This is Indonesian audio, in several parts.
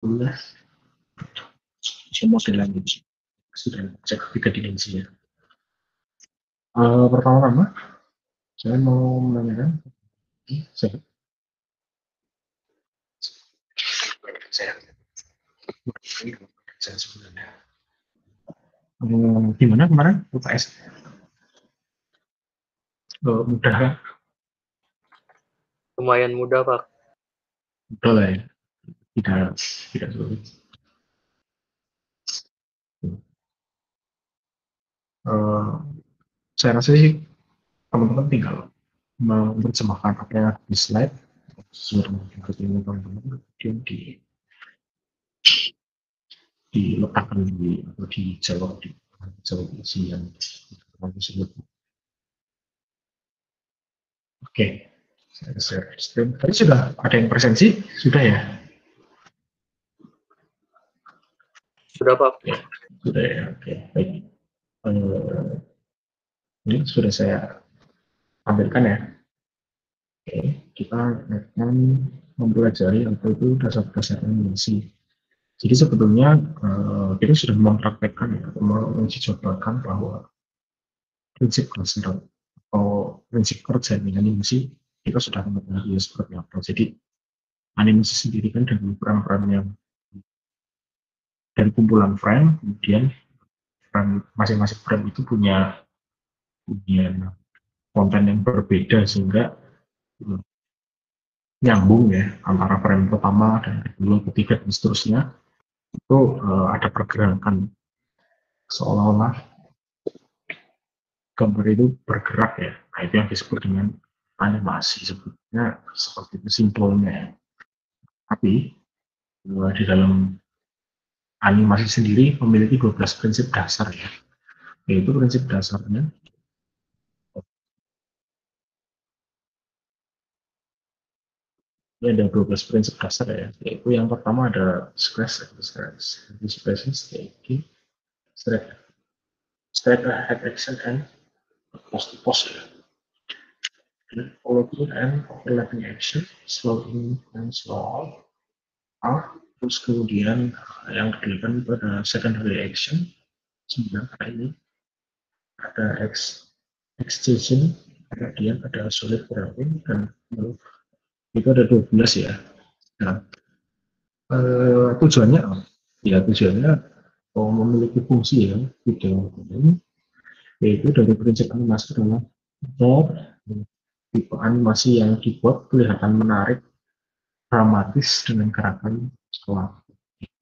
model language sudah cek 3 dimensi ya. Pertama-tama saya mau menanyakan saya sebenarnya gimana kemarin UTS mudah kan? Lumayan mudah, Pak. Mudah lah ya, tidak sulit. Saya rasa sih teman-teman tinggal menerjemahkan apa yang ada di slide sesuai dengan teman-teman, kemudian diletakkan atau dijawab isi yang tersebut. Oke, saya share screen. Tadi sudah ada yang presensi, sudah ya? Sudah, Pak. Ya, sudah ya. Oke, baik. Ini sudah saya tampilkan ya. Oke, kita akan mempelajari apa itu dasar-dasar animasi. Jadi sebetulnya kita sudah mempraktekkan ya, atau menguji cobakan bahwa prinsip dasar atau prinsip kerja dengan animasi kita sudah mengetahui seperti apa. Jadi animasi sendiri kan dari frame-frame yang dari kumpulan frame, kemudian frame masing-masing frame itu punya konten yang berbeda sehingga nyambung ya antara frame pertama dan kedua, ketiga dan seterusnya itu ada pergerakan seolah-olah gambar itu bergerak ya. Nah, itu yang disebut dengan animasi sebetulnya seperti itu simpelnya. Tapi di dalam animasi sendiri memiliki 12 prinsip dasar ya. Yaitu prinsip dasarnya ini ada 12 prinsip dasar ya. Yaitu yang pertama ada scratch anticipation, straight ahead action and post to post ya. Follow through and overlapping action, slow in and slow out. Terus kemudian yang kedelapan itu ada secondary action, 9 kali ini ada extension, kemudian ada solid wrapping dan itu ada 12 ya. Nah, tujuannya memiliki fungsi ya video ini, yaitu dari prinsip animasi adalah tipe animasi yang dibuat kelihatan menarik, dramatis dengan gerakan sekolah.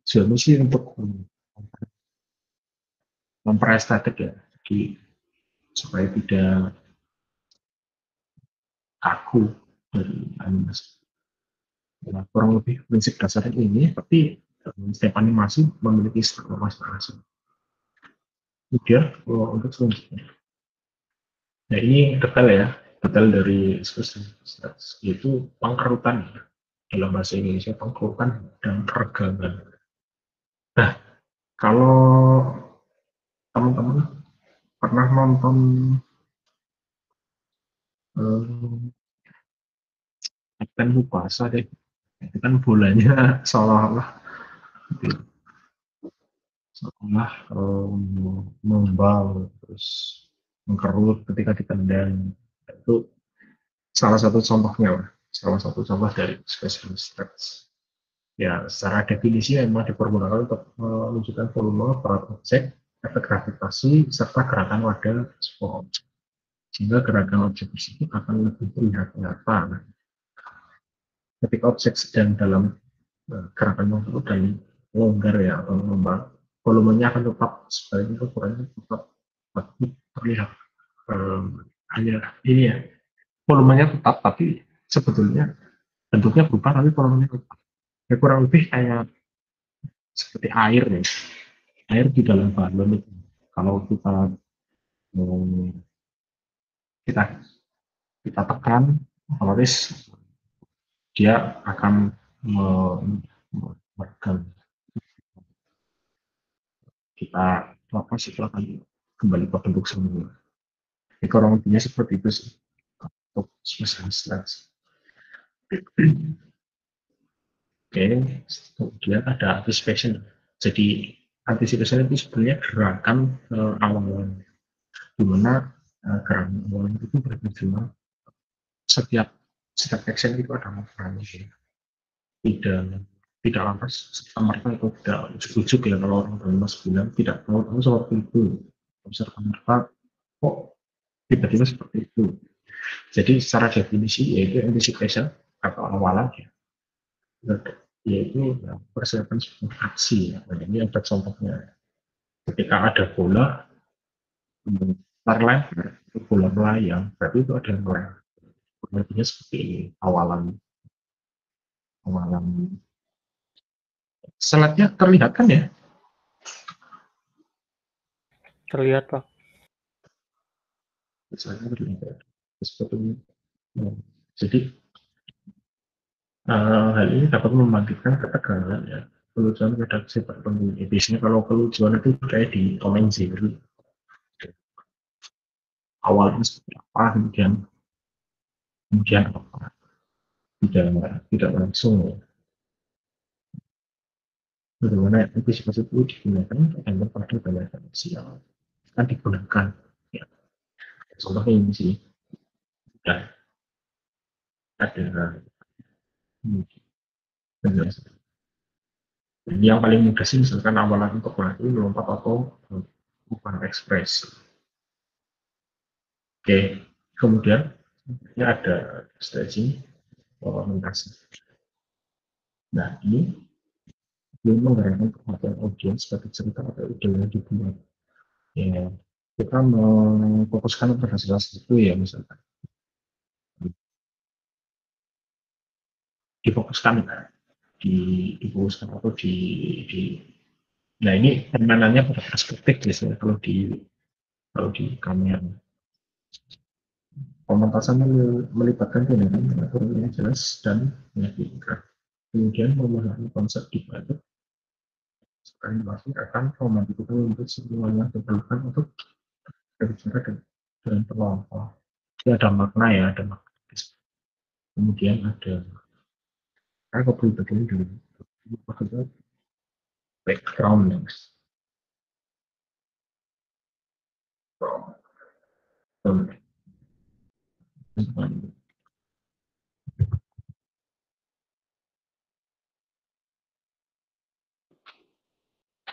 Tujuannya sih untuk memperestetik ya, jadi supaya tidak kaku dari animasi. Nah, kurang lebih prinsip dasarnya ini, tapi setiap animasi memiliki struktur masing-masing. Kemudian untuk selanjutnya, nah ini detail dari yaitu pengkerutan ya. Dalam bahasa Indonesia pengkerutan dan peregangan. Nah, kalau teman-teman pernah nonton Kapten Tsubasa deh, itu kan bolanya seolah-olah membal terus mengkerut ketika ditendang. Itu salah satu contoh dari special stress. Ya, secara definisi memang dipergunakan untuk menunjukkan volume berat objek, efek gravitasi, serta gerakan wadah sebuah objek. Sehingga gerakan objek tersebut akan lebih terlihat nyata. Ketika objek sedang dalam gerakan yang dan longgar ya atau mengembang, volumenya akan tetap sebaliknya ukurannya tetap terlihat hanya ini ya, volumenya tetap tapi sebetulnya bentuknya berubah tapi volumenya tetap. Ya, kurang lebih kayak seperti air ya, air di dalam balon itu. Kalau kita kita tekan, otomatis dia akan meregang. Kita lepas itu akan kembali ke bentuk semula. Jadi kurang lebihnya seperti itu sih untuk special stress. Oke, kemudian ada anticipation. Jadi anticipation itu sebenarnya gerakan awalan, di mana gerakan awalan itu bertujuan setiap setiap action itu ada maknanya, ya. Tidak tidak lantas serta merta atau tidak ujuk-ujuk, ya, kalau orang Banyumas bilang tidak tahu-tahu seperti itu, serta merta kok tiba-tiba seperti itu. Jadi secara definisi yaitu anticipation atau awalan, ya, yaitu persiapan sebuah aksi, ya. Nah, ini ada contohnya ketika ada bola terlempar, bola melayang, berarti itu ada yang melayang. Berarti seperti awalan awalan slide-nya terlihat kan, ya? Terlihat, Pak. Misalnya terlihat seperti ini. Nah, jadi hal ini dapat membangkitkan ketegangan, ya, kelucuan redaksi tertentu. Biasanya kalau kelucuan itu kayak di Tom and Jerry, awalnya seperti apa, kemudian apa, tidak langsung, ya. Bagaimana antisipasi itu digunakan agar pada banyak yang akan digunakan, ya. Contohnya ini sih, dan ada penjelasan. Ini yang paling mudah sih, misalkan awalan untuk melatih melompat atau bukan ekspresi. Oke, kemudian ini ada stretching orientasi. Nah, ini belum menggerakkan perhatian audiens sebagai cerita atau ide yang dibuat. Ya, kita memfokuskan pada salah satu, ya, misalkan difokuskan, difokuskan atau di nah, ini permainannya pada perspektif biasanya kalau di kamera. Pementasan melibatkan tindakan mengatur yang jelas dan meyakinkan. Kemudian memahami konsep di balik animasi akan membantu untuk semuanya diperlukan untuk berbicara dengan penonton. Jadi ada makna, ya, ada makna. Kemudian ada aku perlu bagian dulu. Maksudnya background, ya.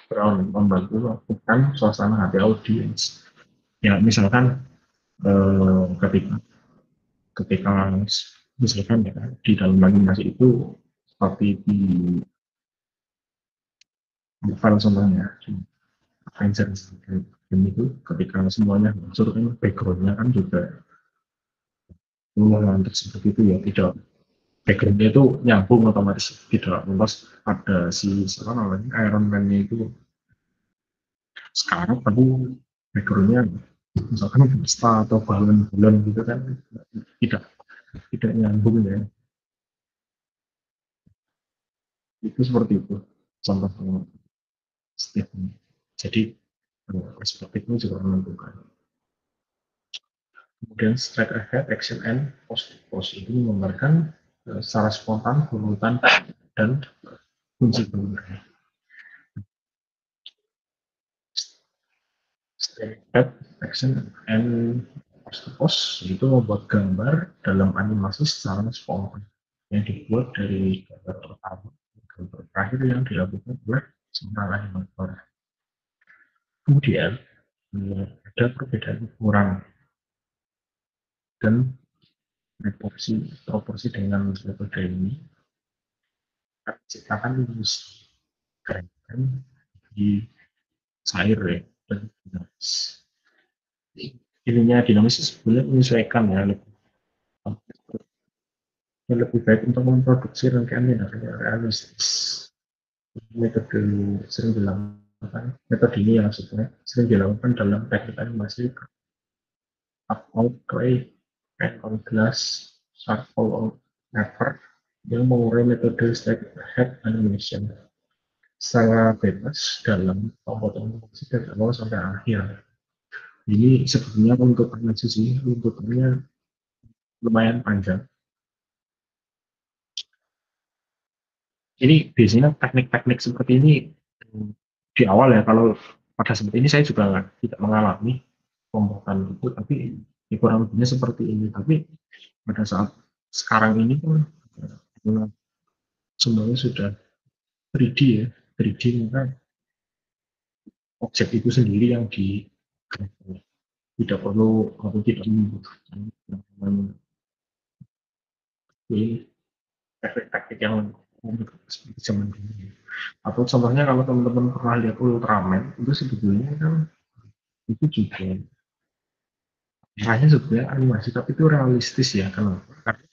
Background membantu melakukan suasana hati audiens. Ya, misalkan ketika ketika misalkan, ya, di dalam animasi itu seperti di Marvel contohnya, Avengers game itu ketika semuanya muncul kan backgroundnya kan juga ruangan tersebut itu, ya, tidak backgroundnya itu nyambung otomatis, tidak lantas ada si siapa namanya Iron Man-nya itu sekarang tapi backgroundnya misalkan pesta atau balon-balon gitu kan, tidak tidak nyambung, ya. Itu seperti itu contohnya statement. Jadi perspektifnya juga menentukan. Kemudian straight ahead, action, and post post itu menggambarkan secara spontan, urutan, dan kunci pengguna. Straight ahead, action, and post post itu membuat gambar dalam animasi secara spontan yang dibuat dari gambar pertama gambar terakhir yang dilakukan oleh seorang animator. Kemudian ada perbedaan ukuran dan proporsi dengan metode ini ciptakan ilusi gerakan di cair, ya, dan dinamis. Ininya dinamis sebenarnya menyesuaikan, ya, lebih baik untuk memproduksi rangkaian yang realistis. Metode sering dilakukan, metode ini yang sebenarnya sering dilakukan dalam teknik animasi upload clay, pen on glass, charcoal on paper, yang mengurai metode step head animation secara bebas dalam pembuatan musik dari awal sampai akhir. Ini sebetulnya runtutannya sih, runtutannya lumayan panjang. Ini biasanya teknik-teknik seperti ini di awal ya, kalau pada seperti ini saya juga tidak mengalami pembuatan itu, tapi kurang lebihnya seperti ini. Tapi pada saat sekarang ini kan semuanya sudah 3D ya, 3D, maka objek itu sendiri yang tidak perlu atau tidak membutuhkan yang namanya teknik-teknik yang seperti zaman dulu. Atau contohnya kalau teman-teman pernah lihat Ultraman, itu sebetulnya kan itu juga hanya sebenarnya animasi, tapi itu realistis ya. Kenapa? Karena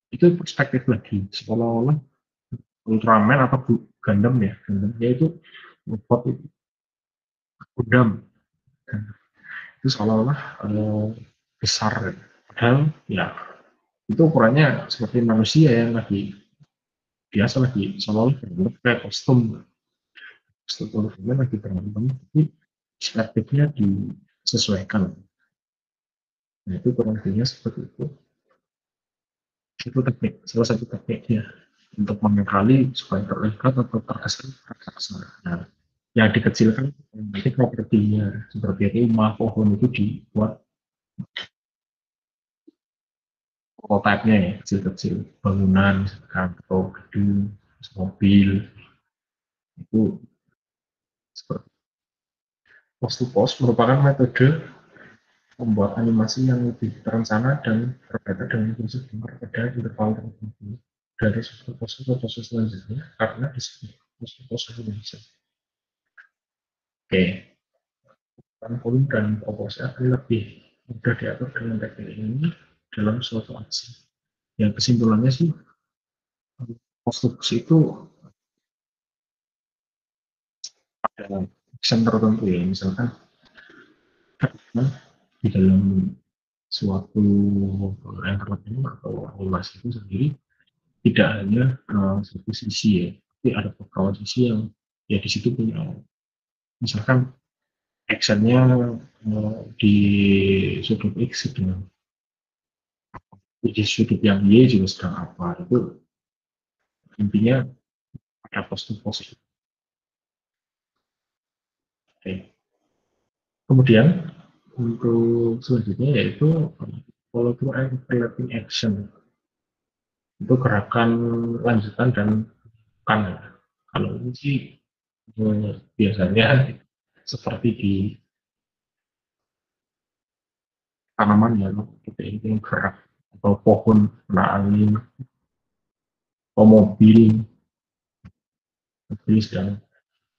itu perspektif lagi, seolah-olah Ultraman atau Gundam ya, Gundam dia itu robot itu Gundam, itu seolah-olah besar, padahal ya itu ukurannya seperti manusia yang lagi biasa, lagi seolah-olah berbentuk kayak kostum Ultraman lagi berantem, tapi perspektifnya disesuaikan. Nah itu kurang lebihnya seperti itu teknik, salah satu tekniknya untuk mengekali supaya terlihat atau terkesan raksasa. Nah, yang dikecilkan nanti propertinya seperti rumah, pohon itu dibuat prototipe-nya ya, kecil-kecil, bangunan atau gedung, mobil, itu seperti post to post merupakan metode membuat animasi yang lebih terencana dan berbeda dengan prinsip pada interval tertentu dari suatu pose ke pose selanjutnya karena disebut pose Indonesia. Oke, volume dan proporsi akan lebih mudah diatur dengan teknik ini dalam suatu aksi. Yang kesimpulannya sih, konstruksi itu ada action tertentu ya, misalkan di dalam suatu entertainment atau animasi itu sendiri tidak hanya satu sisi ya, tapi ada beberapa sisi yang ya di situ punya, misalkan actionnya di sudut X sedang, di sudut yang Y juga sedang apa, itu intinya ada positif. Oke. Kemudian untuk selanjutnya yaitu follow through and relating action, itu gerakan lanjutan dan kan. Kalau ini sih biasanya seperti di tanaman ya, kita ini gerak, atau pohon kena angin, atau mobil, dan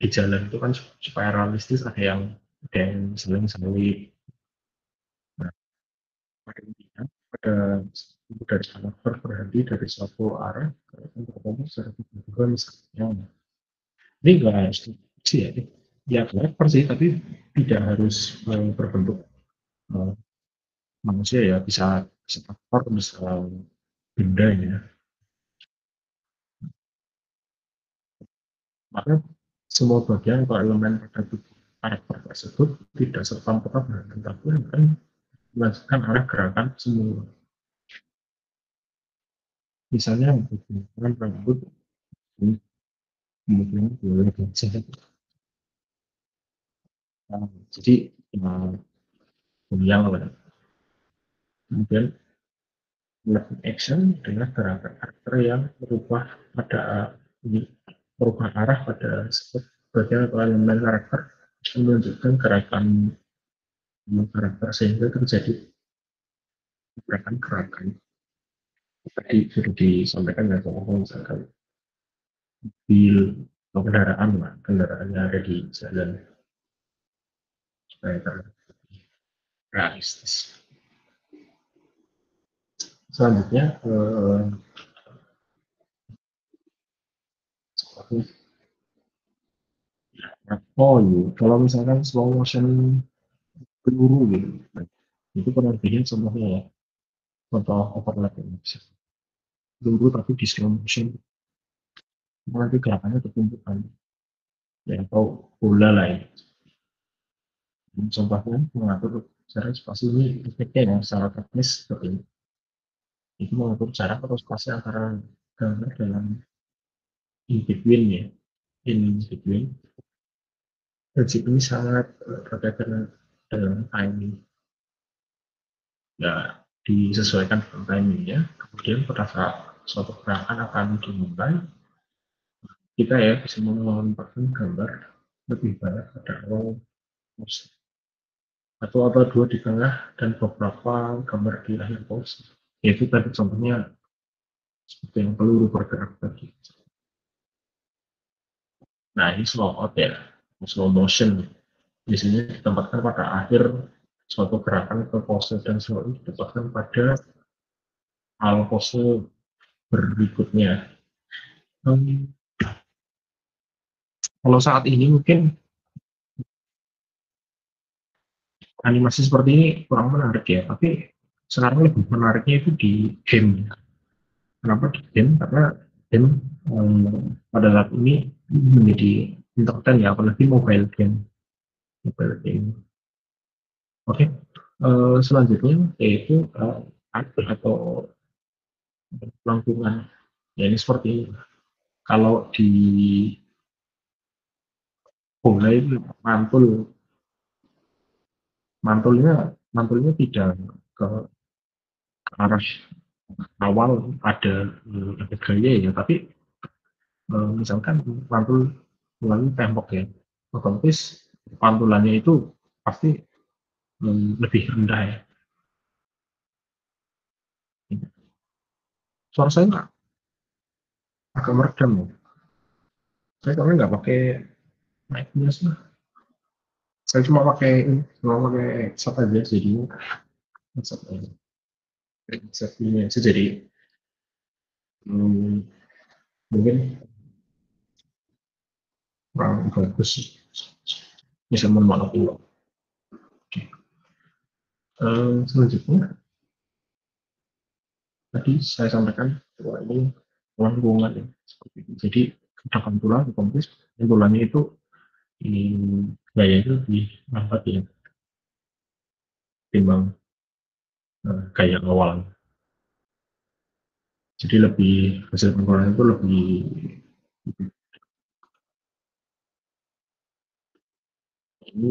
di jalan itu kan supaya realistis ada yang seling-seling. Nah, pada intinya pada dari karakter berhenti dari suatu arah ke bertemu secara tiba-tiba misalnya. Ini enggak harus sih ya, ya karakter sih, tapi tidak harus berbentuk manusia ya, bisa bisa aktor, bisa benda ya. Maka semua bagian atau elemen pada tubuh karakter tersebut tidak serta merta berhenti, tapi akan melanjutkan arah gerakan semua. Misalnya menggunakan rambut, kemudian boleh gajah. Jadi goyang lah. Kemudian melakukan action dengan gerakan karakter yang merubah arah pada bagian atau elemen karakter, menunjukkan gerakan karakter sehingga terjadi gerakan-gerakan tadi sudah disampaikan ya, kalau misalkan mobil atau kendaraan lah, kendaraannya ada di jalan supaya realistis. Selanjutnya oh iya, kalau misalkan slow motion peluru gitu, itu pernah bikin contohnya ya, contoh overlap ini, peluru tapi di slow motion, nanti gerakannya tertumpukan ya, atau bola lain. Contohnya mengatur secara spasi ini efeknya yang secara teknis seperti ini. Itu mengatur jarak atau spasi antara gambar dalam in between ya, in between. Prinsip ini sangat berkaitan dengan timing. Ya, disesuaikan dengan timingnya. Kemudian pada saat suatu gerakan akan dimulai, kita ya bisa menempatkan gambar lebih banyak pada awal pose, atau ada dua di tengah dan beberapa gambar di akhir pose. Yaitu tadi contohnya seperti yang peluru bergerak tadi. Nah, ini slow out ya, slow motion. Biasanya ditempatkan pada akhir suatu gerakan atau pose, dan selalu ditempatkan pada awal pose berikutnya. Hmm, Kalau saat ini mungkin animasi seperti ini kurang menarik ya, tapi sekarang lebih menariknya itu di game. Kenapa di game? Karena game pada saat ini menjadi entertain ya, apalagi mobile game. Mobile game. Oke, selanjutnya yaitu atau lengkungan. Ya ini seperti ini. Kalau di bola itu mantulnya tidak ke arah awal, ada gaya ya, tapi misalkan mantul melalui tembok ya, otomatis pantulannya itu pasti lebih rendah ya. Suara saya nggak agak meredam ya. Saya karena nggak pakai mic biasa. Saya cuma pakai headset aja, jadi headset aja. Headset ini aja, jadi hmm, mungkin kurang bagus. Bisa mohon maaf dulu. Oke. Selanjutnya tadi saya sampaikan bahwa ini lengkungan ya, seperti itu. Jadi ada pantulan otomatis pantulannya itu di gaya itu lebih lambat ya, timbang gaya awal. Jadi lebih hasil pantulan itu lebih, ini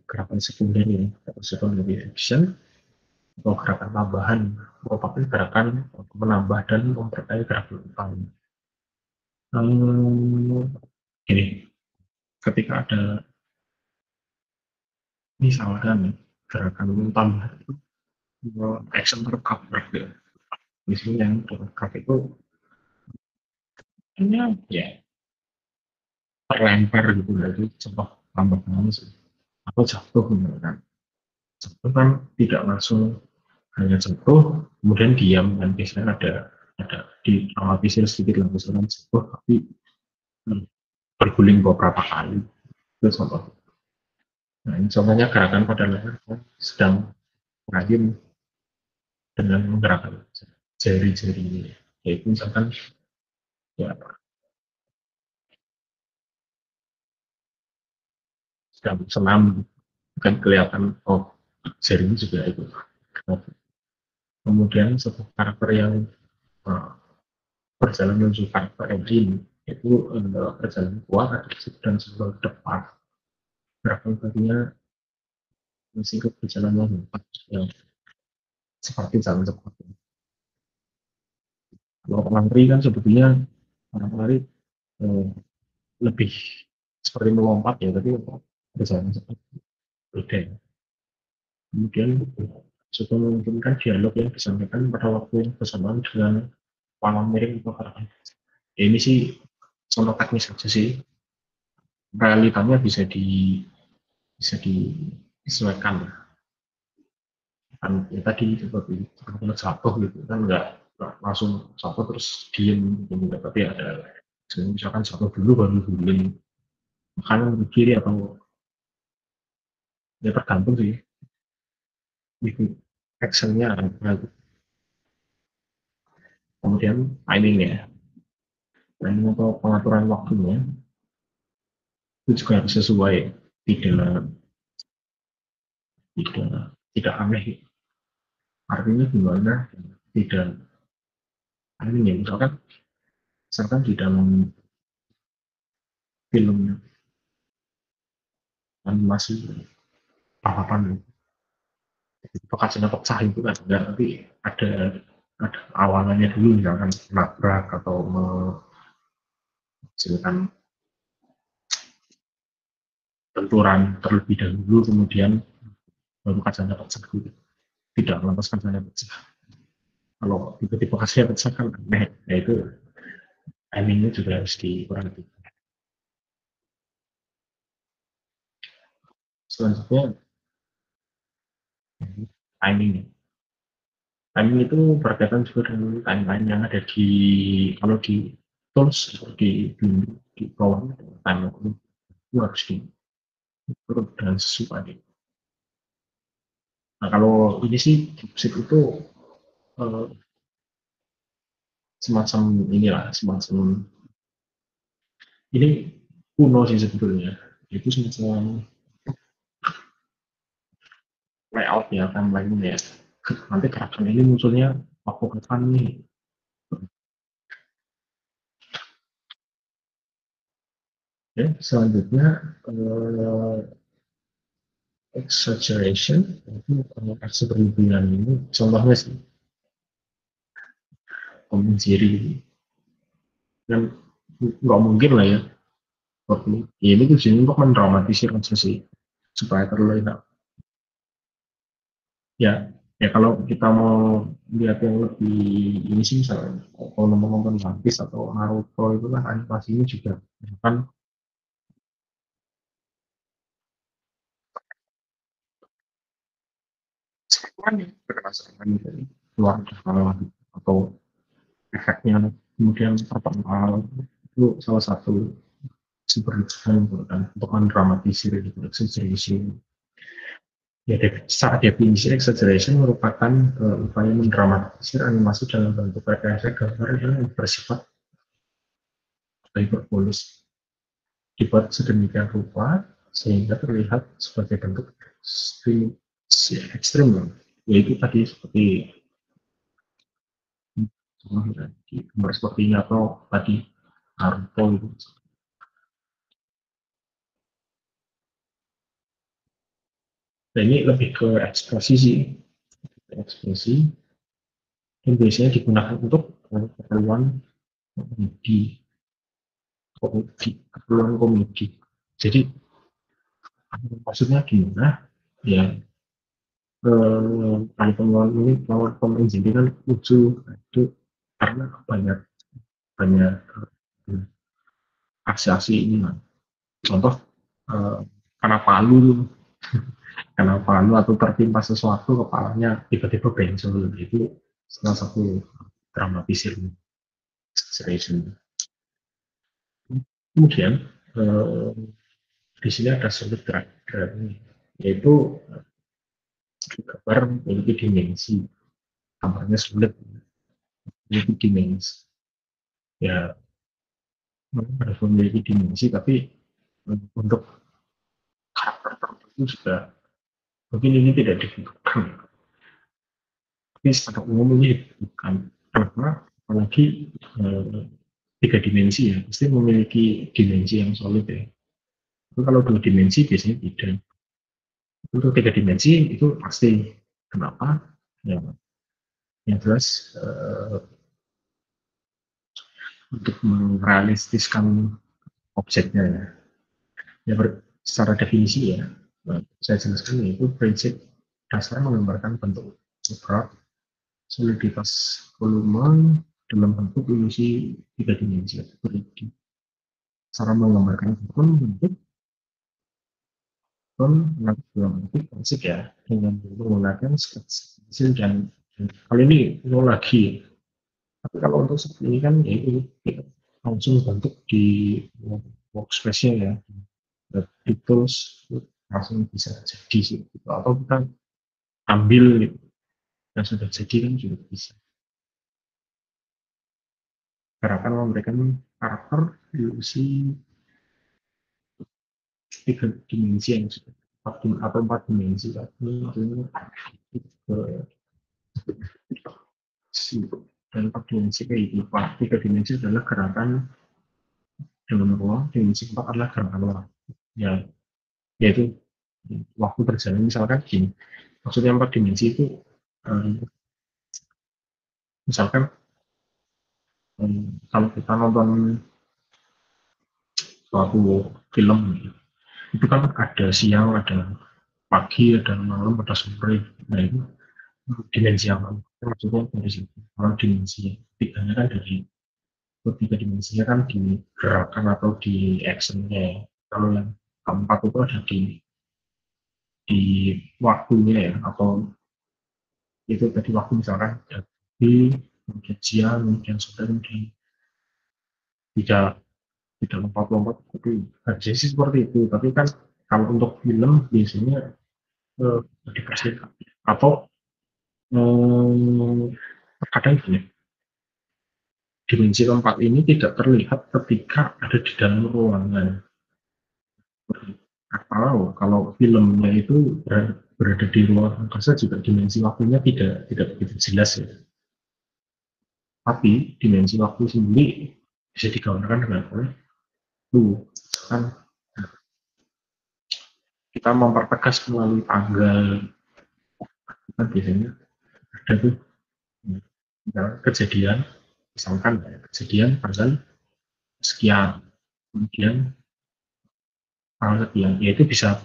gerakan sekunder ya, atau secondary action, atau gerakan tambahan, merupakan gerakan menambah dan memperkaya gerakan utama. Ini ketika ada misalkan gerakan tambahan itu action tercover ya, misalnya yang tercover itu hanya ya terlempar gitu, jadi contoh tambahan sih, atau jatuh gitu kan. Jatuh kan tidak langsung hanya jatuh kemudian diam, dan biasanya ada diamati sedikit lah, misalnya jatuh tapi berguling beberapa kali, itu contoh. Nah, ini contohnya gerakan pada leher sedang ngayun dengan menggerakkan jari-jari, yaitu misalkan ya sedang senam, kan kelihatan oh jarinya juga itu. Kemudian satu karakter yang uh, berjalan menuju karakter engine, itu berjalan keluar dan sebelah depan, gerakan kakinya singkat berjalan lompat yang seperti jalan cepat. Kalau orang lari kan sebetulnya orang lari eh, lebih seperti melompat ya, tapi berjalan cepat beda ya. Kemudian juga memungkinkan dialog yang disampaikan pada waktu yang bersamaan dengan panggung miring atau gerakan. Ya, ini sih contoh teknis saja sih, realitanya bisa disesuaikan kan ya, tadi seperti kalau jatuh gitu kan nggak langsung jatuh terus diem gitu, tapi ada misalkan jatuh dulu baru guling kanan ke kiri, atau ya tergantung sih itu actionnya apa. Kemudian timingnya, timing atau pengaturan waktunya itu juga harus sesuai, tidak tidak aneh. Artinya gimana? Tidak aneh ya, misalkan misalkan di dalam film animasi papapan lokasinya pecah itu kan enggak, tapi ada ada awalannya dulu misalkan nabrak atau menghasilkan benturan terlebih dahulu, kemudian baru kacanya pecah gitu. Tidak lantas kacanya pecah. Kalau tiba-tiba kacanya pecah kan aneh, ya itu timingnya juga harus diperhatikan. Selanjutnya timing. Timing itu berkaitan juga dengan timeline yang ada di, kalau di tools di bawah timeline itu harus diatur dengan sesuai. Nah kalau ini sih DeepSeek itu eh, semacam inilah, semacam ini kuno sih sebetulnya. Itu semacam layout ya, timeline ya. Nanti karakter ini munculnya waktu kapan nih. Ya, selanjutnya exaggeration itu aksi berlebihan ini contohnya sih Tom and Jerry kan nggak mungkin lah ya seperti ya ini tujuannya untuk mendramatisir aja sih supaya terlihat ya ya kalau kita mau lihat yang lebih ini sih misalnya kalau nonton One Piece atau Naruto itu kan animasinya juga kan semuanya berdasarkan dari luar atau efeknya kemudian terpengal itu salah satu super kan untuk mendramatisir gitu exaggeration ya secara definisi exaggeration merupakan upaya mendramatisir animasi dalam bentuk rekayasa gambar yang bersifat hiperbolus dibuat sedemikian rupa sehingga terlihat sebagai bentuk ekstrim yaitu tadi seperti gambar seperti ini atau tadi Naruto itu. Nah, ini lebih ke ekspresi sih, ekspresi yang biasanya digunakan untuk keperluan komedi, keperluan komedi. Jadi maksudnya gimana? Ya, teman-teman ini kalau pemain jadi kan lucu itu karena banyak banyak aksi-aksi ini. Nah. Contoh eh, karena palu, karena palu atau tertimpa sesuatu kepalanya tiba-tiba benjol itu salah satu dramatisir exaggeration. Kemudian eh, di sini ada solid drive, yaitu gambar memiliki dimensi, gambarnya sulit memiliki dimensi. Ya harus memiliki dimensi, tapi untuk karakter tertentu juga mungkin ini tidak dibutuhkan. Tapi secara umum ini dibutuhkan. Karena apalagi tiga dimensi ya, pasti memiliki dimensi yang solid ya. Tapi kalau dua dimensi biasanya tidak. Untuk tiga dimensi itu pasti. Kenapa? Ya, yang jelas untuk merealistiskan objeknya ya. Ya secara definisi ya, saya jelaskan yaitu prinsip dasar menggambarkan bentuk gerak, soliditas volume dalam bentuk ilusi tiga dimensi atau 3D. Cara menggambarkan bentuk nanti dalam bentuk prinsip ya dengan menggunakan sketsa pensil dan kali ini nol lagi. Tapi kalau untuk seperti ini kan ya itu ya, langsung bentuk di workspace-nya ya, di tools langsung bisa jadi sih. Gitu. Atau kita ambil gitu, yang sudah jadi kan juga bisa. Gerakan memberikan karakter ilusi tiga dimensi yang sudah atau empat dimensi tapi dan 4 dimensi kehidupan. 3 dimensi adalah gerakan dalam ruang, dimensi 4 adalah gerakan luar. Ya, yaitu waktu berjalan misalkan gini. Maksudnya 4 dimensi itu misalkan kalau kita nonton suatu film itu kan ada siang, ada pagi, ada malam, ada sore. Nah itu dimensi apa? Maksudnya dari situ. Kalau dimensi tiganya kan dari tiga dimensinya kan di gerakan atau di actionnya. Kalau yang keempat itu ada di waktunya ya, atau itu tadi waktu misalkan di kemudian siang, kemudian sore, kemudian tidak tidak lompat-lompat itu harusnya sih seperti itu. Tapi kan kalau untuk film biasanya dipersiapkan atau terkadang gini, dimensi keempat ini tidak terlihat ketika ada di dalam ruangan. Atau kalau filmnya itu berada di luar angkasa juga dimensi waktunya tidak begitu jelas ya. Tapi dimensi waktu sendiri bisa digambarkan dengan kan kita mempertegas melalui tanggal kan biasanya ada tuh kejadian misalkan kejadian tanggal sekian kemudian tanggal sekian ya itu bisa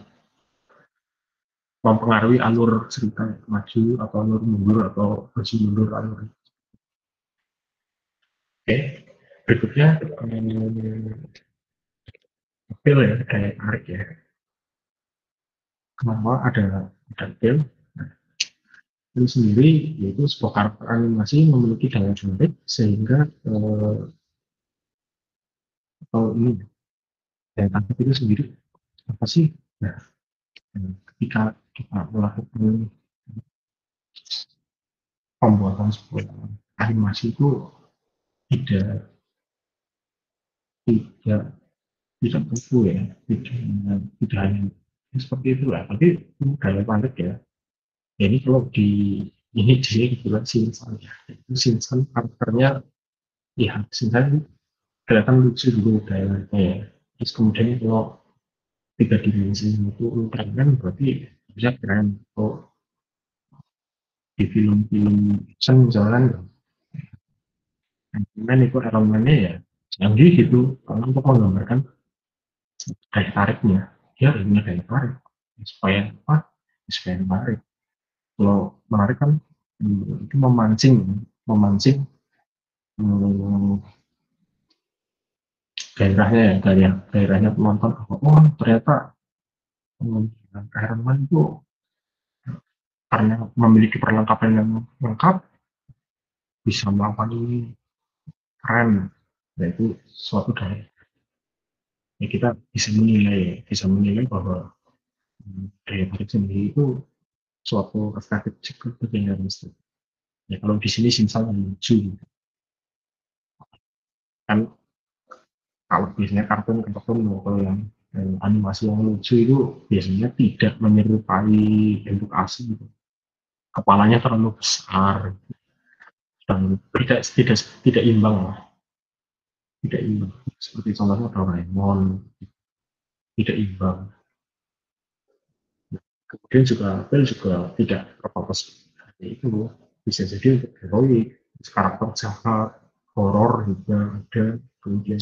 mempengaruhi alur cerita maju atau alur mundur atau maju mundur alur. Oke, berikutnya film ya kayak tarik ya. Kenapa ada film? Film sendiri yaitu sebuah karakter animasi memiliki daya tarik sehingga atau ini daya tarik itu sendiri apa sih? Nah, ketika kita melakukan pembuatan sebuah animasi itu tidak tidak tidak tentu ya, tidak hanya seperti itu lah. Tapi daya tarik ya. Ya ini kalau di ini dia kebetulan Shinsan ya. Itu Shinsan karakternya ya Shinsan kelihatan lucu dulu dayanya ya. Terus kemudian kalau tiga dimensi itu keren kan berarti bisa keren. Kalau di film-film action misalnya kan itu elemennya ya canggih gitu karena untuk menggambarkan daya tariknya dia punya daya tarik supaya apa supaya menarik kalau menarik kan itu memancing memancing gairahnya ya gairahnya penonton oh ternyata Iron Man itu karena memiliki perlengkapan yang lengkap bisa melakukan ini keren yaitu suatu dari ya kita bisa menilai bahwa daya tarik sendiri itu suatu estetik cukup realistis. Ya kalau di sini simsal lucu kan kalau biasanya kartun kalau yang animasi yang lucu itu biasanya tidak menyerupai bentuk asli gitu. Kepalanya terlalu besar dan tidak imbang lah tidak imbang seperti contohnya Doraemon tidak imbang kemudian juga Apple juga tidak terfokus itu bisa jadi untuk heroik karakter jahat horor juga ada kemudian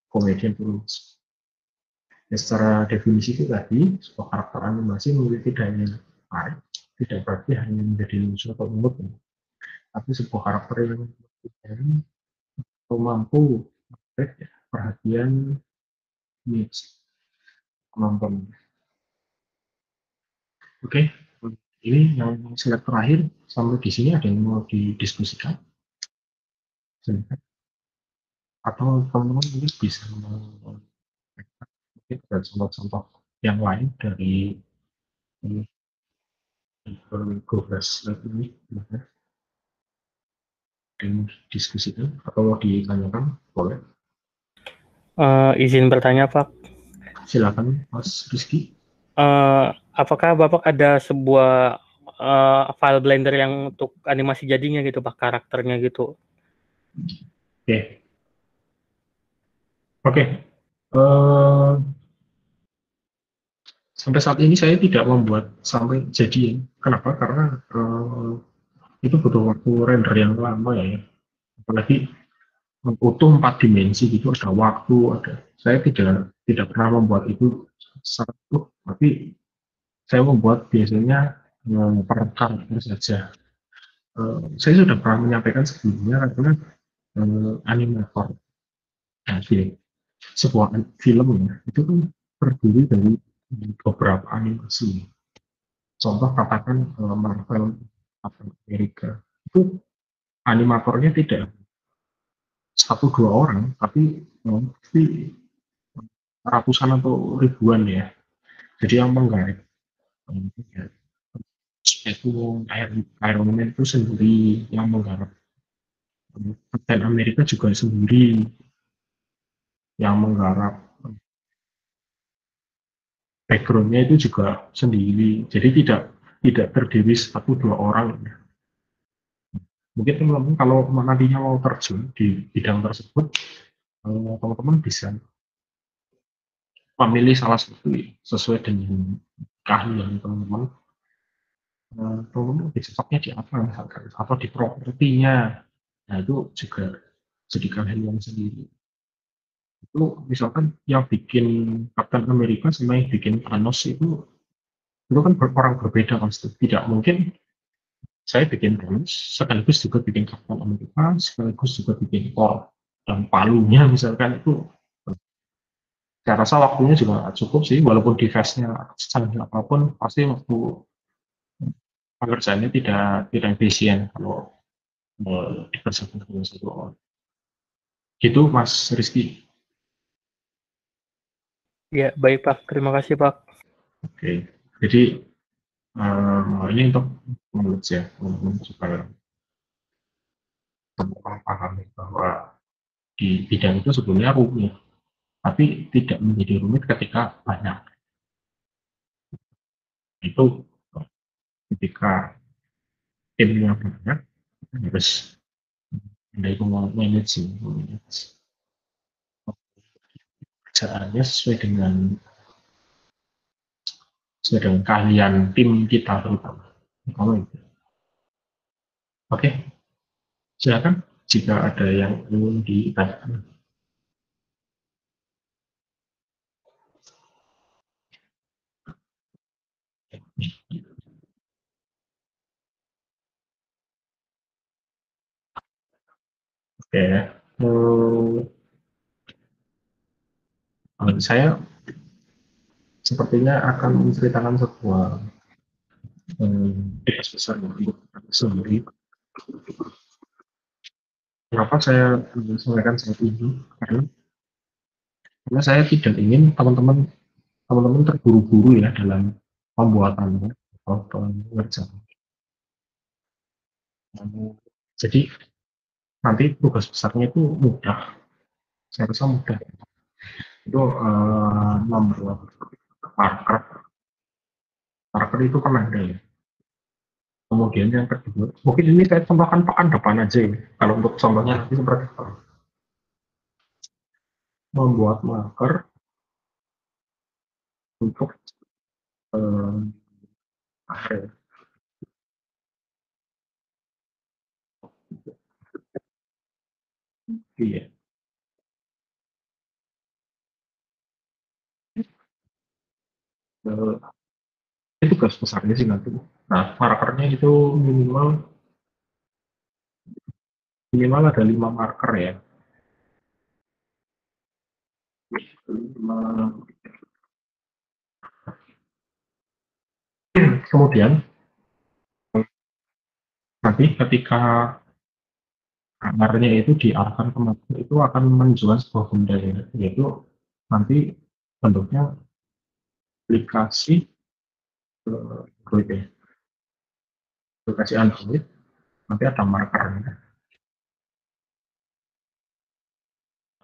komedian terus ya, secara definisi itu tadi sebuah karakter animasi memiliki daya tarik tidak berarti hanya menjadi lucu atau imut tapi sebuah karakter yang mampu menarik perhatian penonton. Oke, ini yang slide terakhir sampai di sini ada yang mau didiskusikan atau teman-teman mungkin bisa mungkin ada contoh-contoh yang lain dari progres ini yang diskusikan atau mau ditanyakan boleh Izin bertanya, Pak. silakan Mas Rizky. Apakah Bapak ada sebuah file Blender yang untuk animasi jadinya gitu Pak, karakternya gitu. Oke. Sampai saat ini saya tidak membuat sampai jadi. Kenapa? Karena itu butuh waktu render yang lama ya. Apalagi utuh 4 dimensi gitu, ada waktu, ada. Saya tidak pernah membuat itu secara utuh, tapi saya membuat biasanya per karakter saja. Saya sudah pernah menyampaikan sebelumnya karena animator, nah, sebuah film ya, itu kan terdiri dari beberapa animasi. Contoh katakan Marvel atau Amerika, itu animatornya tidak 1-2 orang, tapi pasti ratusan atau ribuan ya. Jadi yang menggarap itu Iron Man itu sendiri yang menggarap, Captain Amerika juga sendiri yang menggarap, backgroundnya itu juga sendiri. Jadi tidak terdiri 1-2 orang. Mungkin teman-teman kalau nantinya mau terjun di bidang tersebut, teman-teman bisa memilih salah satu sesuai dengan keahlian teman-teman. Teman-teman lebih cocoknya di apa misalkan, atau di propertinya. Nah itu juga jadi keahlian sendiri. Itu misalkan yang bikin Captain America sama yang bikin Thanos itu kan orang berbeda pasti. Tidak mungkin saya bikin Thanos sekaligus juga bikin Captain America sekaligus juga bikin Thor dan palunya misalkan itu. Saya rasa waktunya juga cukup sih, walaupun device-nya secanggih apapun, pasti waktu pengerjaannya tidak efisien kalau dikerjakan dengan 1 orang. Gitu, Mas Rizky. Ya, baik Pak. Terima kasih Pak. Oke, jadi ini untuk knowledge ya, supaya teman-teman pahami bahwa di bidang itu sebetulnya rumit, tapi tidak menjadi rumit ketika banyak. Itu ketika timnya banyak, harus pandai manage kerjaannya sesuai dengan keahlian tim kita terutama. Kalau itu. Oke, silakan jika ada yang ingin ditanyakan. Oke, saya sepertinya akan menceritakan sebuah tugas besar untuk sendiri. Kenapa saya menyesuaikan saat ini? Karena saya tidak ingin teman-teman terburu-buru ya dalam pembuatannya atau pengerjaan. Jadi nanti tugas besarnya itu mudah, saya rasa mudah. Itu membuat marker itu kan ada ya. Kemudian yang kedua, mungkin ini saya contohkan pekan depan aja ya. Kalau untuk contohnya nanti seperti apa? Membuat marker untuk akhir. Iya. Itu tugas besarnya sih nanti. Nah, markernya itu minimal ada 5 marker ya. Kemudian nanti ketika kamarnya itu diarahkan ke marker itu akan menunjukkan sebuah benda ya, yaitu nanti bentuknya aplikasi Android ya. Aplikasi Android nanti ada markernya.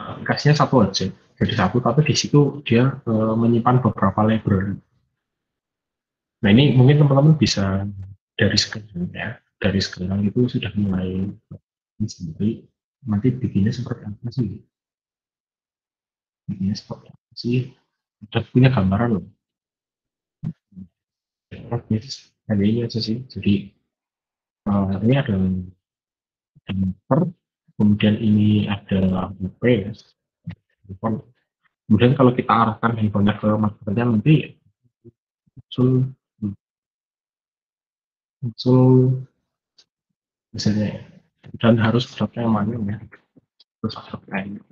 Aplikasinya satu aja, jadi satu, tapi di situ dia menyimpan beberapa library. Nah ini mungkin teman-teman bisa dari sekarang ya, dari sekarang itu sudah mulai sendiri, nanti bikinnya seperti apa sih? Bikinnya seperti apa sih? Udah punya gambaran loh. Hanya ini aja sih. Jadi ini ada motor, kemudian ini ada HP ya. Handphone. Kemudian kalau kita arahkan handphonenya ke markernya nanti muncul muncul misalnya ya. Dan harus ada temanya ya. Terus ada temanya.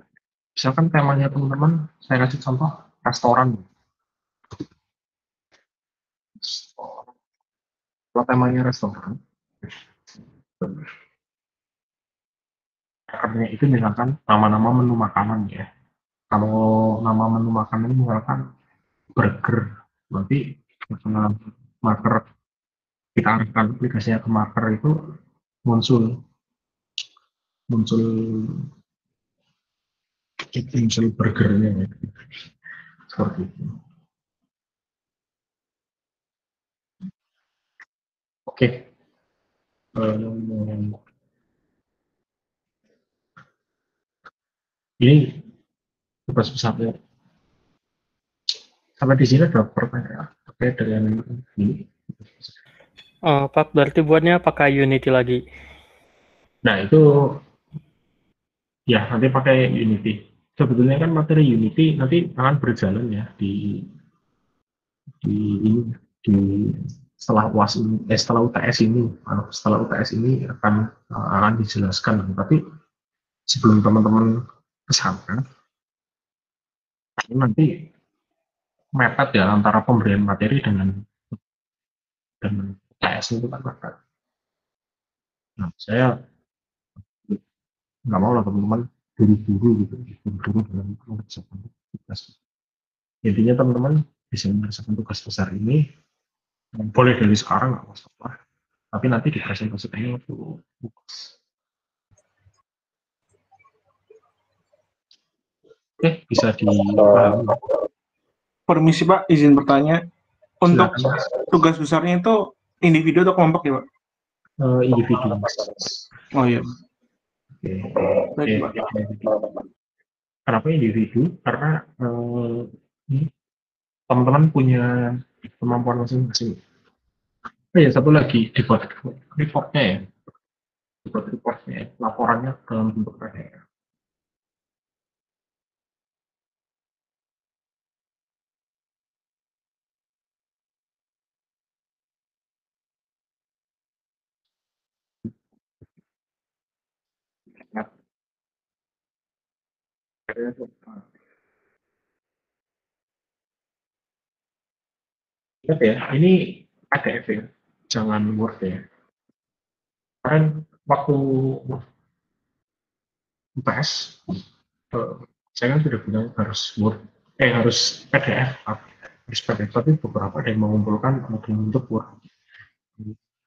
Misalkan temanya teman-teman, saya kasih contoh restoran. Kalau temanya restoran, markernya itu misalkan nama-nama menu makanan ya. Kalau nama menu makanan misalkan burger, nanti marker kita arahkan aplikasinya ke marker itu muncul muncul muncul burgernya ya. Seperti itu. Oke. Ini tugas besarnya. Sampai di sini ada pertanyaan terkait dengan ini. Pak, berarti buatnya pakai Unity lagi. Nah itu ya nanti pakai Unity. Sebetulnya kan materi Unity nanti akan berjalan ya di ini di setelah UAS ini, setelah UTS ini, setelah UTS ini akan dijelaskan. Tapi sebelum teman-teman kesana, nanti mepet ya antara pemberian materi dengan UTS itu kan mepet. Nah, saya nggak mau lah teman-teman buru-buru gitu, buru-buru dalam mengerjakan tugas. Intinya teman-teman bisa mengerjakan tugas besar ini, boleh dari sekarang nggak masalah, tapi nanti di presentasinya waktu tugas. Bisa dipahami. Permisi Pak, izin bertanya. Untuk Silakan. tugas besarnya itu individu atau kelompok ya Pak? Individu. Oh iya. Baik, Pak. Kenapa individu? Karena teman-teman punya kemampuan masing-masing. Ya, satu lagi dibuat reportnya ya. Dibuat reportnya ya. Laporannya dalam bentuk PDF. Ingat ya, ini PDF ya, jangan Word ya. Kemarin waktu UTS, saya kan sudah bilang harus Word, harus PDF, harus PDF, tapi beberapa ada yang mengumpulkan dalam bentuk Word.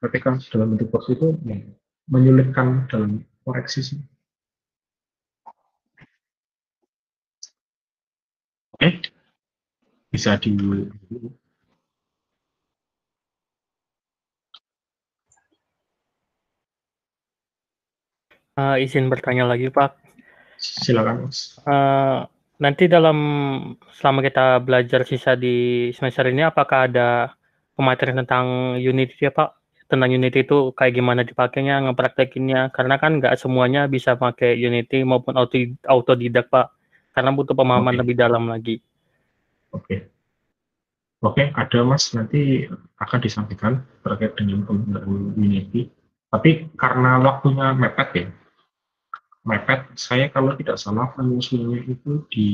Ketika dalam bentuk Word itu menyulitkan dalam koreksi sih. Oke, bisa di Izin bertanya lagi Pak. Silakan Mas. Nanti selama kita belajar sisa di semester ini, apakah ada pematerian tentang Unity ya Pak? Tentang Unity itu kayak gimana dipakainya, ngepraktekinnya. Karena kan nggak semuanya bisa pakai Unity maupun autodidak Pak. Karena butuh pemahaman lebih dalam lagi. Oke, ada Mas, nanti akan disampaikan terkait dengan penggunaan Unity. Tapi karena waktunya mepet ya, saya kalau tidak salah penyusunannya itu di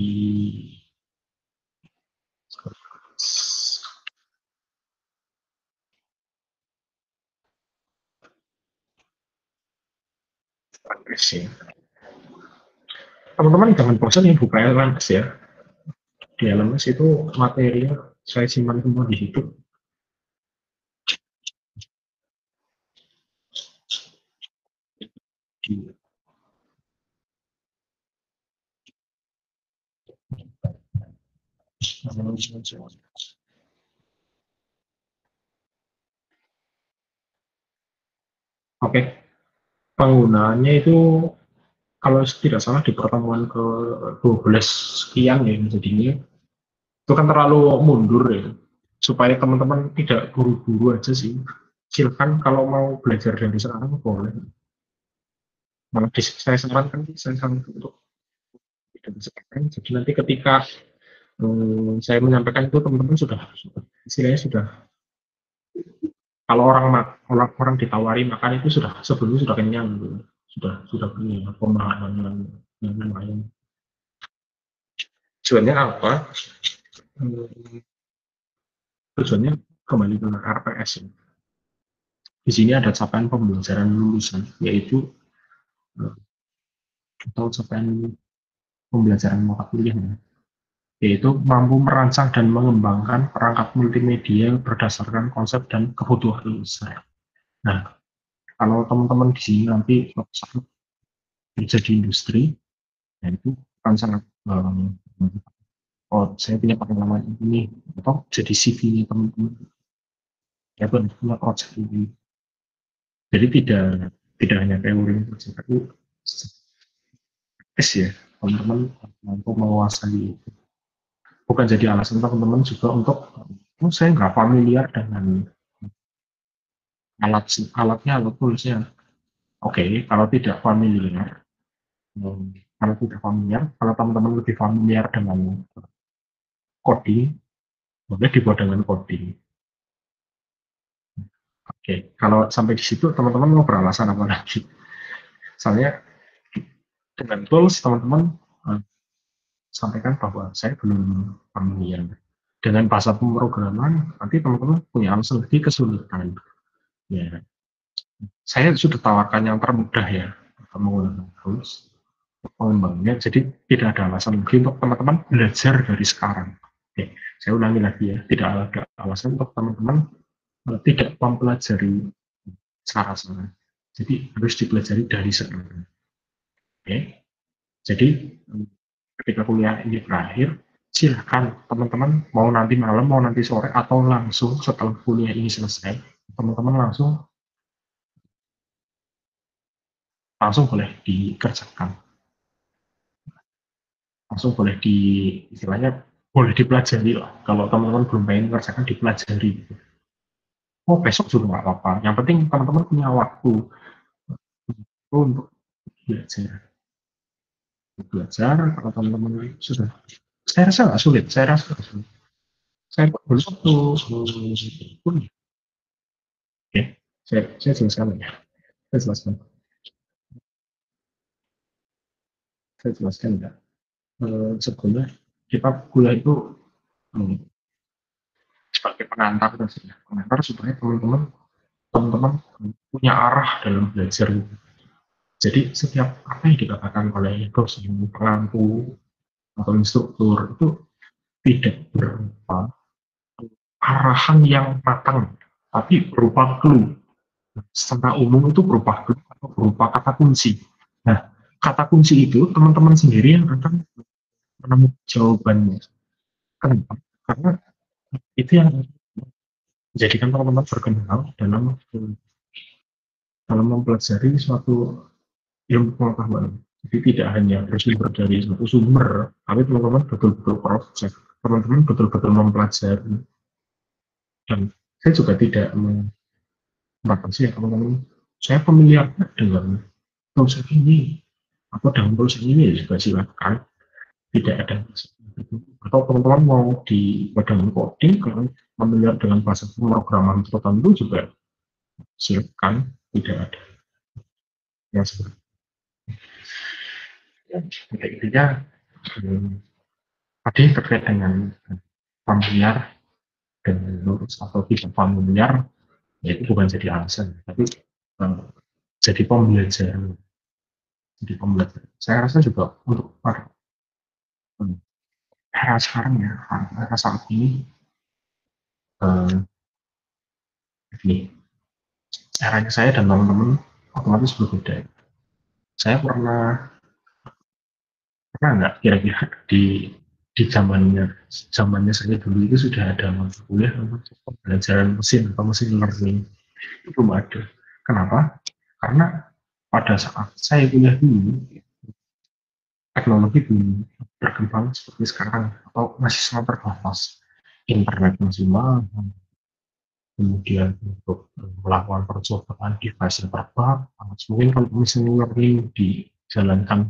teman-teman jangan bosan ya buka LMS ya. Di LMS itu materinya saya simpan semua di situ. Oke, penggunaannya itu kalau tidak salah di pertemuan ke 12 sekian ya jadinya itu kan terlalu mundur ya. Supaya teman-teman tidak buru-buru aja sih. Silakan kalau mau belajar dari sekarang boleh. Malah saya sarankan untuk dari sekarang. Jadi nanti ketika saya menyampaikan itu teman-teman sudah istilahnya sudah kalau orang ditawari makan itu sebelumnya sudah kenyang gitu. Sudah punya pemahaman yang lumayan. Tujuannya apa? Hmm, Tujuannya kembali ke RPS ya. Di sini ada capaian pembelajaran lulusan yaitu atau capaian pembelajaran mata kuliah ya, yaitu mampu merancang dan mengembangkan perangkat multimedia berdasarkan konsep dan kebutuhan user. Nah, kalau teman-teman di sini nanti kerja di industri, nah itu akan sangat oh saya punya pengalaman ini atau jadi CV-nya teman-teman ya punya project ini. Jadi tidak hanya teori saja, tapi ya teman-teman mampu menguasai itu. Bukan jadi alasan teman-teman juga untuk saya nggak familiar dengan alat toolsnya. Oke, kalau tidak familiar, kalau teman-teman lebih familiar dengan coding, boleh dibuat dengan coding. Oke, kalau sampai di situ teman-teman mau beralasan apa lagi? Soalnya dengan tools teman-teman sampaikan bahwa saya belum familiar dengan bahasa pemrograman, nanti teman-teman punya alasan lagi kesulitan. Ya, saya sudah tawarkan yang termudah ya, menggunakan tools pengembangnya, jadi tidak ada alasan lagi untuk teman-teman belajar dari sekarang. Oke, saya ulangi lagi ya, tidak ada alasan untuk teman-teman tidak mempelajari cara-cara. Jadi harus dipelajari dari sekarang. Oke, jadi ketika kuliah ini berakhir, silahkan teman-teman mau nanti malam, mau nanti sore, atau langsung setelah kuliah ini selesai, teman-teman langsung boleh dikerjakan, langsung boleh istilahnya boleh dipelajari lah. Kalau teman-teman belum pengen mengerjakan, dipelajari. Oh besok juga nggak apa-apa. Yang penting teman-teman punya waktu untuk belajar. Kalau teman-teman sudah, saya rasa nggak sulit. Saya rasa nggak sulit. Saya belum waktu pun, ya. Saya jelaskan ya. Saya jelaskan. Saya jelaskan ya. Sebetulnya kita kuliah itu hmm, sebagai pengantar saja. Pengantar supaya teman-teman punya arah dalam belajar. Jadi setiap apa yang dikatakan oleh dosen, pengampu, atau instruktur itu tidak berupa arahan yang matang, tapi berupa clue. Secara umum itu berupa clue atau berupa kata kunci. Nah, kata kunci itu teman-teman sendiri yang akan menemukan jawabannya. Kenapa? Karena itu yang menjadikan teman-teman berkembang dalam mempelajari suatu ilmu pengetahuan. Jadi tidak hanya bersumber dari suatu sumber, tapi teman-teman betul-betul proses, teman-teman betul-betul mempelajari. Dan saya juga tidak membatasi ya teman-teman. Saya familiar dengan tools ini atau dengan tools ini juga silakan. Tidak ada atau teman-teman mau di badan coding kalau familiar dengan bahasa pemrograman tertentu juga silakan, tidak ada yang seperti intinya tadi terkait dengan familiar dan lurus atau tidak familiar, ya itu bukan jadi alasan, tapi jadi pembelajaran. Jadi pembelajaran. Saya rasa juga untuk era sekarang ya, era saat ini, ini eranya saya dan teman-teman otomatis berbeda. Saya pernah nggak kira-kira di zamannya saya dulu itu sudah ada mata kuliah untuk pembelajaran mesin atau mesin learning, itu belum ada. Kenapa? Karena pada saat saya kuliah dulu, teknologi belum berkembang seperti sekarang atau masih sangat terbatas. Internet masih mahal, kemudian untuk melakukan percobaan device yang terbatas. Mungkin kalau machine learning dijalankan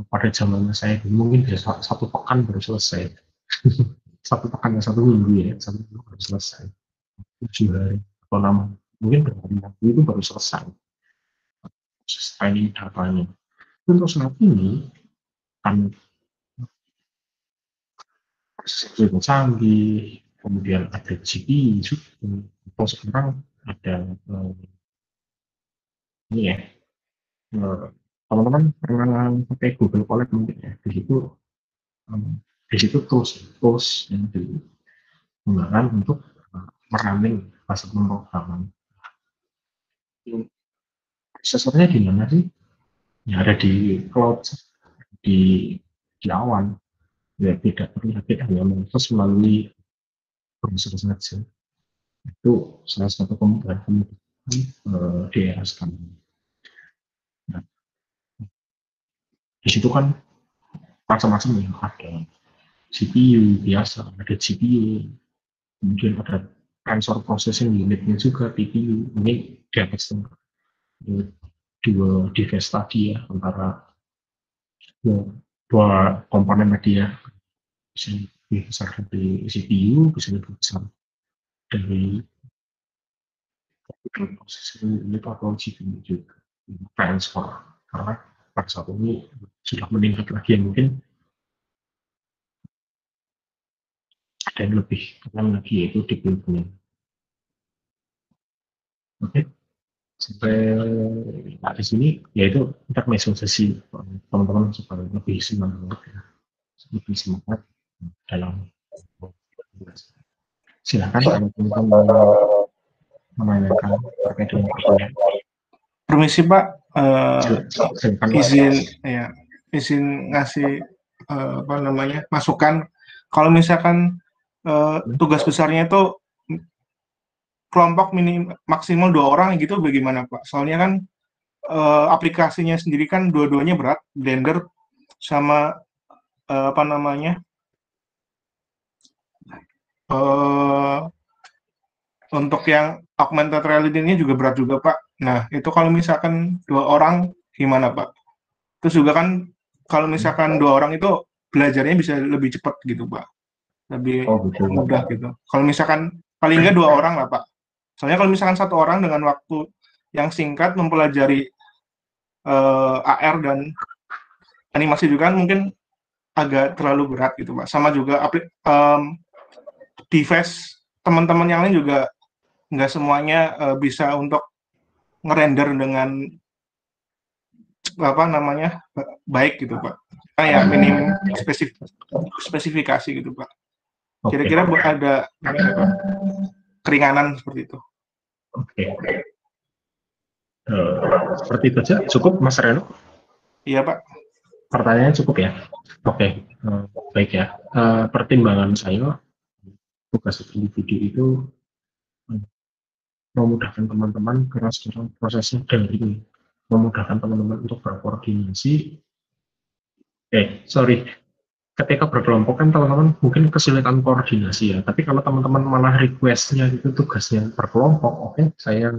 pada zamannya saya dulu, mungkin bisa 1 pekan baru selesai. 1 pekan, 1 minggu ya, 1 minggu baru selesai. 7 hari atau 6, mungkin berhari-hari itu baru selesai proses training datanya. Untuk saat ini kan proses itu canggih, kemudian ada GPU juga. Atau sekarang ada ini ya, teman-teman pernah pakai Google Colab mungkin ya, di situ tools yang digunakan untuk merunning fase pemrograman. Prosesornya di mana sih? Ya ada di cloud, di awan. Ya tidak terlihat, hanya memproses melalui browser saja. Itu salah satu kemudahan di era sekarang. Nah, di situ kan macam-macam ya, ada CPU biasa, ada GPU, kemudian ada transfer processing unitnya juga, TPU. Ini di atas dua device tadi ya, antara dua komponen tadi ya, bisa lebih besar dari CPU, bisa lebih besar dari processing unit atau GPU juga. Transfer, karena pada saat ini sudah meningkat lagi, mungkin ada yang lebih keren lagi, yaitu deep learning. Oke, sampai di sini yaitu intermezzo sesi teman-teman supaya lebih semangat ya, lebih semangat dalam. Silakan kalau teman-teman mau menanyakan terkait dengan pertanyaan. Permisi Pak, Silakan. izin ngasih apa namanya masukan. Kalau misalkan tugas besarnya itu kelompok maksimal 2 orang gitu, bagaimana Pak? Soalnya kan aplikasinya sendiri kan dua-duanya berat, Blender sama apa namanya untuk yang augmented reality-nya juga berat juga Pak. Nah itu kalau misalkan 2 orang gimana Pak? Terus juga kan kalau misalkan 2 orang itu belajarnya bisa lebih cepat gitu Pak, lebih Betul. mudah gitu. Kalau misalkan paling nggak 2 orang lah Pak. Soalnya kalau misalkan 1 orang dengan waktu yang singkat mempelajari AR dan animasi juga kan mungkin agak terlalu berat gitu Pak. Sama juga device teman-teman yang lain juga nggak semuanya bisa untuk ngerender dengan apa namanya baik gitu Pak. Kayak minim spesifikasi gitu Pak. Kira-kira ada keringanan seperti itu. Oke. Seperti itu saja. Cukup Mas Reno? Iya Pak. Pertanyaannya cukup ya? Oke. Baik ya. Pertimbangan saya, tugas individu itu memudahkan teman-teman, karena sekarang prosesnya daring, memudahkan teman-teman untuk berkoordinasi. Ketika berkelompok kan teman-teman mungkin kesulitan koordinasi ya, tapi kalau teman-teman malah requestnya itu tugasnya berkelompok, oke, saya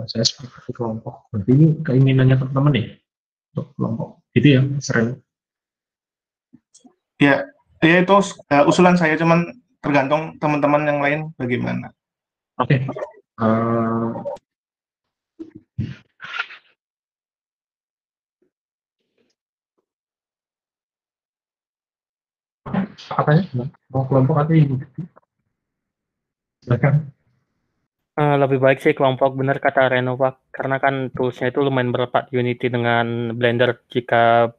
seperti kelompok, berarti ini keinginannya teman-teman ya untuk kelompok, gitu ya, sering. Ya itu usulan saya, cuman tergantung teman-teman yang lain bagaimana. Oke. Katanya mau kelompok atau individu? Silakan. Lebih baik sih kelompok, benar kata Reno Pak, karena kan toolsnya itu lumayan berat Unity dengan Blender jika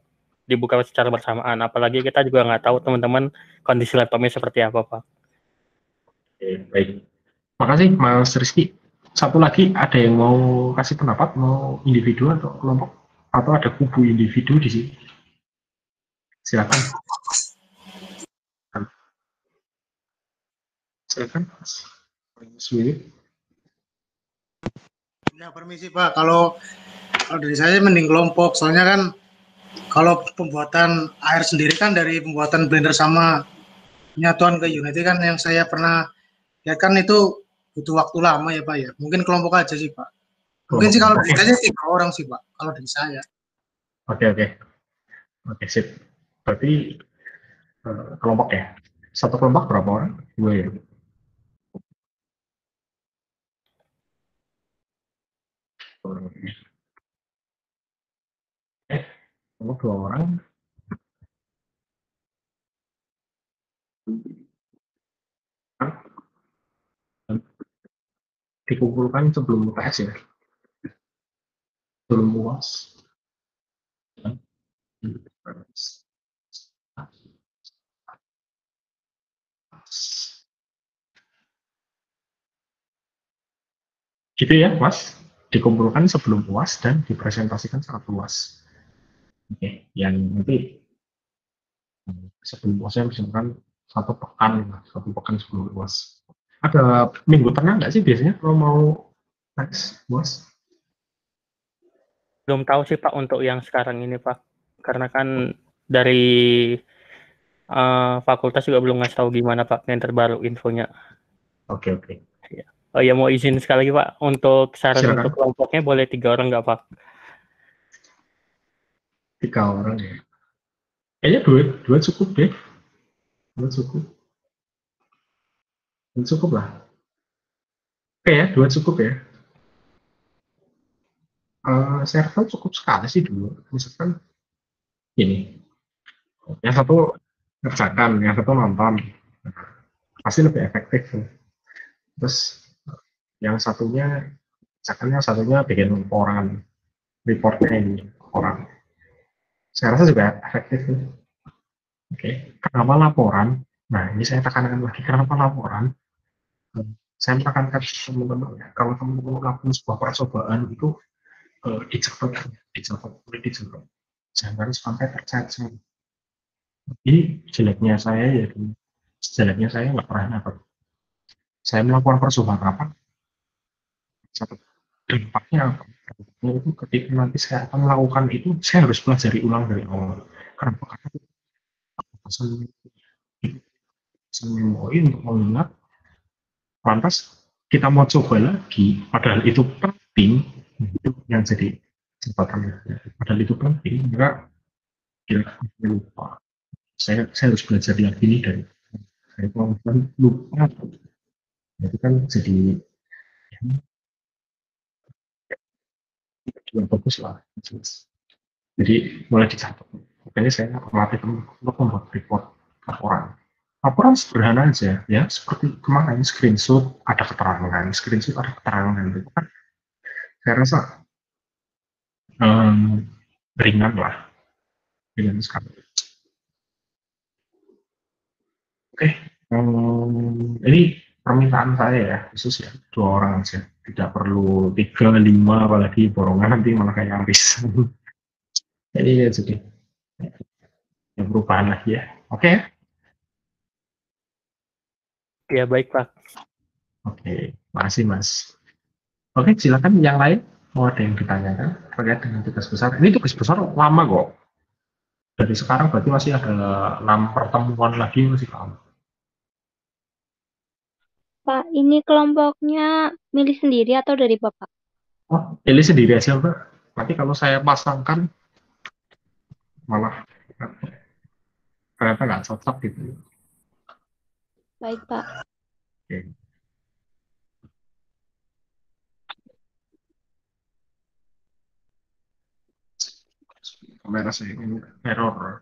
dibuka secara bersamaan, apalagi kita juga nggak tahu teman-teman kondisi laptopnya seperti apa Pak. Oke, baik. Makasih Mas Rizky. Satu lagi, ada yang mau kasih pendapat, mau individu atau kelompok? Atau ada kubu individu di sini? Silakan. Silakan. Mas Willy. Ya, permisi Pak. Kalau dari saya mending kelompok, soalnya kan kalau pembuatan air sendiri kan dari pembuatan blender sama penyatuan ke Unity kan yang saya pernah lihat kan itu butuh waktu lama ya Pak ya. Mungkin kelompok aja sih Pak. Mungkin sih Kelompok. kalau Oke, dari saya 3 orang sih Pak. Kalau dari saya. oke, oke, oke, sip. Berarti kelompok ya. Satu kelompok berapa orang? Dua ya. Kelompok 2 orang. Dikumpulkan sebelum UTS ya. Sebelum UAS. Gitu ya, Mas. Dikumpulkan sebelum UAS dan dipresentasikan secara luas. Oke, yang nanti sebelum UASnya misalkan 1 pekan, 1 pekan sebelum UAS. Ada minggu tengah nggak sih biasanya kalau mau tes UAS? Belum tahu sih Pak untuk yang sekarang ini Pak. Karena kan dari fakultas juga belum ngasih tahu gimana Pak yang terbaru infonya. Oke, oke. Oh ya, mau izin sekali lagi Pak, untuk saran Silakan. untuk kelompoknya boleh 3 orang nggak Pak? 3 orang ya. Kayaknya dua cukup deh. Dua cukup. Dua cukup lah. Oke ya, 2 cukup ya. Saya rasa cukup sekali sih dulu. Misalkan ini, yang satu ngerjakan, yang satu nonton. Pasti lebih efektif. Terus yang satunya, misalkan yang satunya bikin laporan, reportnya ini orang. Saya rasa juga efektif. Oke, kenapa laporan? Nah, ini saya tekankan lagi, kenapa laporan? Saya menekankan teman-teman ya, kalau teman-teman melakukan sebuah percobaan itu dicatat, boleh dicatat. Jangan sampai tercecer. Ini jeleknya saya nggak pernah dapat. Saya melakukan percobaan apa? Catat. Dampaknya apa? Dampaknya itu ketika nanti saya akan melakukan itu, saya harus pelajari ulang dari awal. Kenapa? Karena saya memori untuk mengingat. Lantas kita mau coba lagi, padahal itu penting, itu yang jadi catatan. Padahal itu penting, maka kita lupa. Saya harus belajar lagi nih dari saya pelan lupa. Itu kan jadi juga bagus lah. Jadi mulai dicatat. Makanya saya melatih teman untuk membuat laporan. Laporan sederhana aja, ya seperti kemarin screenshot ada keterangan itu kan saya rasa um, ringan lah, ringan sekali. Oke, ini permintaan saya ya, khusus ya, 2 orang aja. Tidak perlu 3, 5, apalagi borongan nanti malah kayak habis. Jadi ya jadi ya, perubahan lagi ya. Oke, Ya baik Pak. oke, makasih Mas. Oke, silakan yang lain. Mau ada yang ditanyakan terkait dengan tugas besar? Ini tugas besar lama kok. Dari sekarang berarti masih ada 6 pertemuan lagi masih lama. Pak, ini kelompoknya milih sendiri atau dari Bapak? Oh, pilih sendiri aja Mbak. Nanti kalau saya pasangkan malah ternyata nggak cocok gitu. Baik, Pak. Oke. Kamera saya ini error.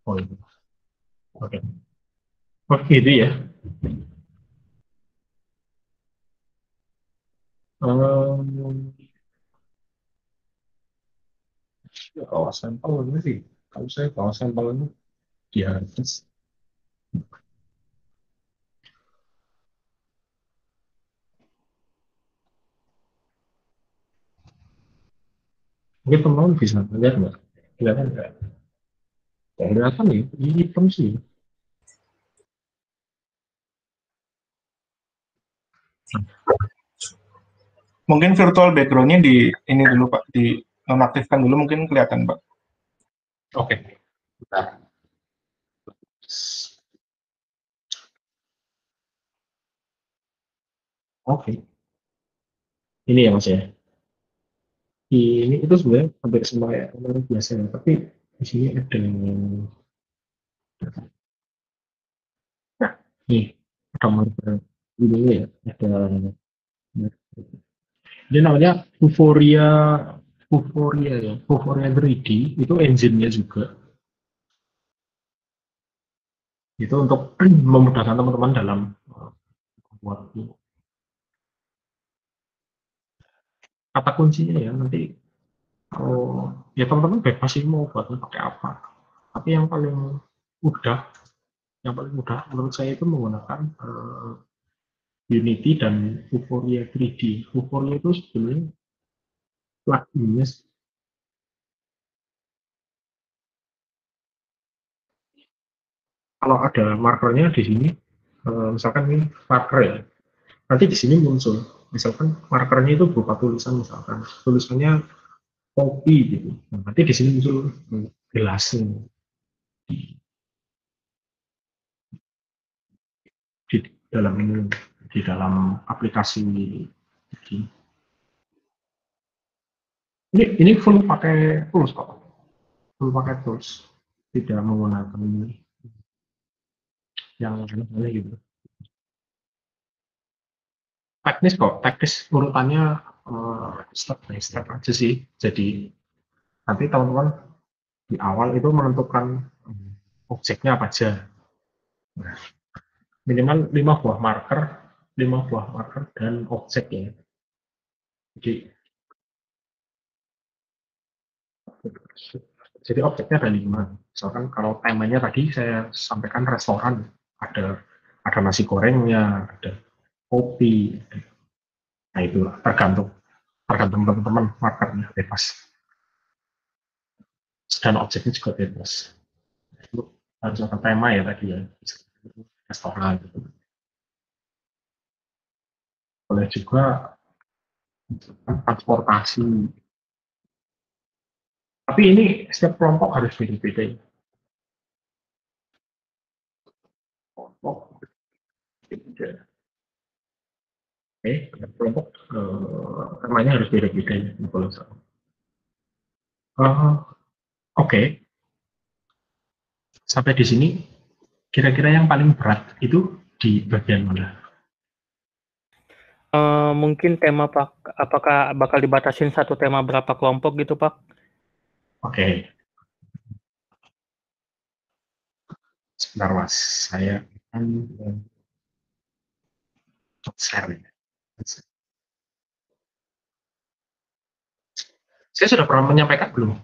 Oh, ini. Oke. Oh, gitu ya. Um, Kalau sampel ini sih, kalau saya bawa sampel ini di atas. Mungkin teman-teman bisa lihat nggak? Kelihatan nggak? Ya, kelihatan nih, ini hitam sih. Mungkin virtual background-nya di ini dulu Pak, di nonaktifkan dulu mungkin kelihatan Pak. Oke, bentar. Oke, ini ya Mas ya. Ini itu sebenarnya hampir semua ya, biasa ya, tapi di sini ada nah, nih ada marker ini ya, ada ini namanya Vuforia ya, Vuforia 3D itu engine-nya juga. Itu untuk memudahkan teman-teman dalam membuat kata kuncinya ya nanti kalau ya teman-teman bebas sih mau buatnya pakai apa. Tapi mudah, yang paling mudah menurut saya itu menggunakan Unity dan Vuforia 3D. Vuforia itu sebenarnya pluginnya kalau ada markernya di sini, misalkan ini marker ya, nanti di sini muncul, misalkan markernya itu berupa tulisan, misalkan tulisannya kopi gitu, nah, nanti di sini muncul gelasnya di dalam ini, di dalam aplikasi ini. Ini full pakai tools kok, full pakai tools, tidak menggunakan yang aneh gitu. Teknis kok, teknis urutannya step by step aja sih. Jadi nanti teman-teman di awal itu menentukan objeknya apa aja. Nah, minimal 5 buah marker dan objek ya. Jadi objeknya ada 5. Misalkan kalau temanya tadi saya sampaikan restoran, ada nasi gorengnya, ada kopi. Nah itu tergantung teman-teman markernya bebas. Dan objeknya juga bebas. Itu harus ada tema ya tadi ya, restoran. Boleh juga transportasi. Tapi ini setiap kelompok harus beda-beda. Kelompok beda. Kelompok temanya harus beda-beda ya. Oke. Sampai di sini kira-kira yang paling berat itu di bagian mana? Mungkin tema Pak, apakah bakal dibatasin satu tema berapa kelompok gitu Pak? Oke. Sebentar Mas, saya akan share. Saya sudah pernah menyampaikan belum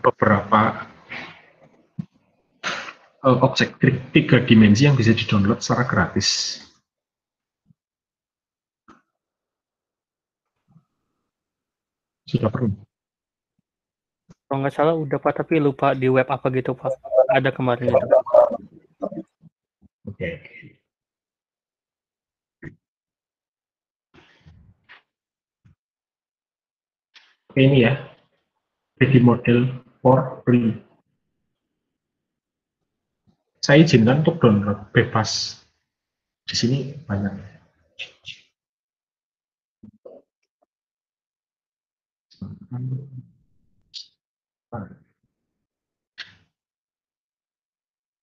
beberapa objek 3 dimensi yang bisa di-download secara gratis. Sudah pernah? Kalau nggak salah udah Pak, tapi lupa di web apa gitu Pak. Ada kemarin itu. Oke. Ini ya, 3D model for free. Saya izinkan untuk download bebas. Di sini banyak.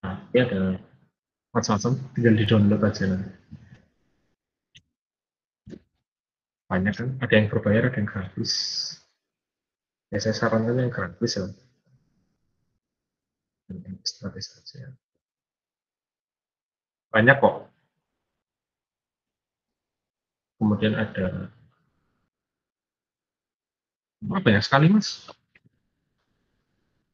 Nah, ini ada macam-macam, tinggal di-download aja nanti. Banyak kan, ada yang berbayar, ada yang gratis. Ya, saya sarankan yang gratis ya. Yang gratis aja. Banyak kok. Kemudian ada banyak sekali Mas.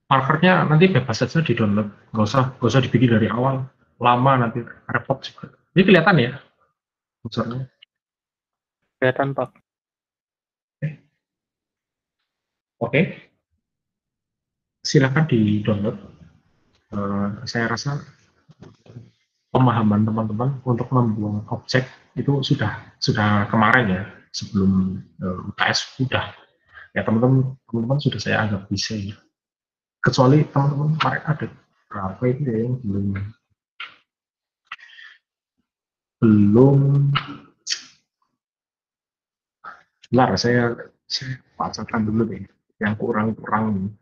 Markernya nanti bebas saja di download, nggak usah dibikin dari awal, lama nanti repot juga. Ini kelihatan ya, unsurnya. Kelihatan Pak. Oke. silakan di-download. Saya rasa pemahaman teman-teman untuk membuang objek itu sudah kemarin ya, sebelum UTS sudah ya, teman-teman sudah saya anggap bisa ya. Kecuali teman-teman kemarin ada berapa itu ya yang belum benar, saya bacakan dulu deh yang kurang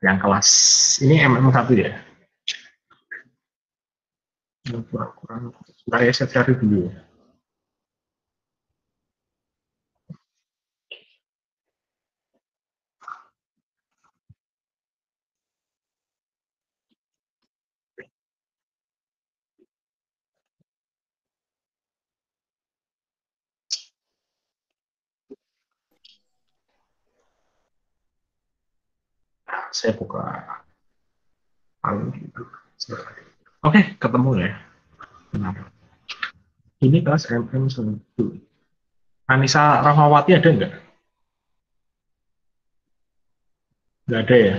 yang kelas ini MM1 ya, yang kurang sudah ya, saya cari dulu ya. Saya buka gitu. Oke, ketemu ya. Benar. Ini kelas MM1. Anissa Rahmawati ada nggak? Nggak ada ya.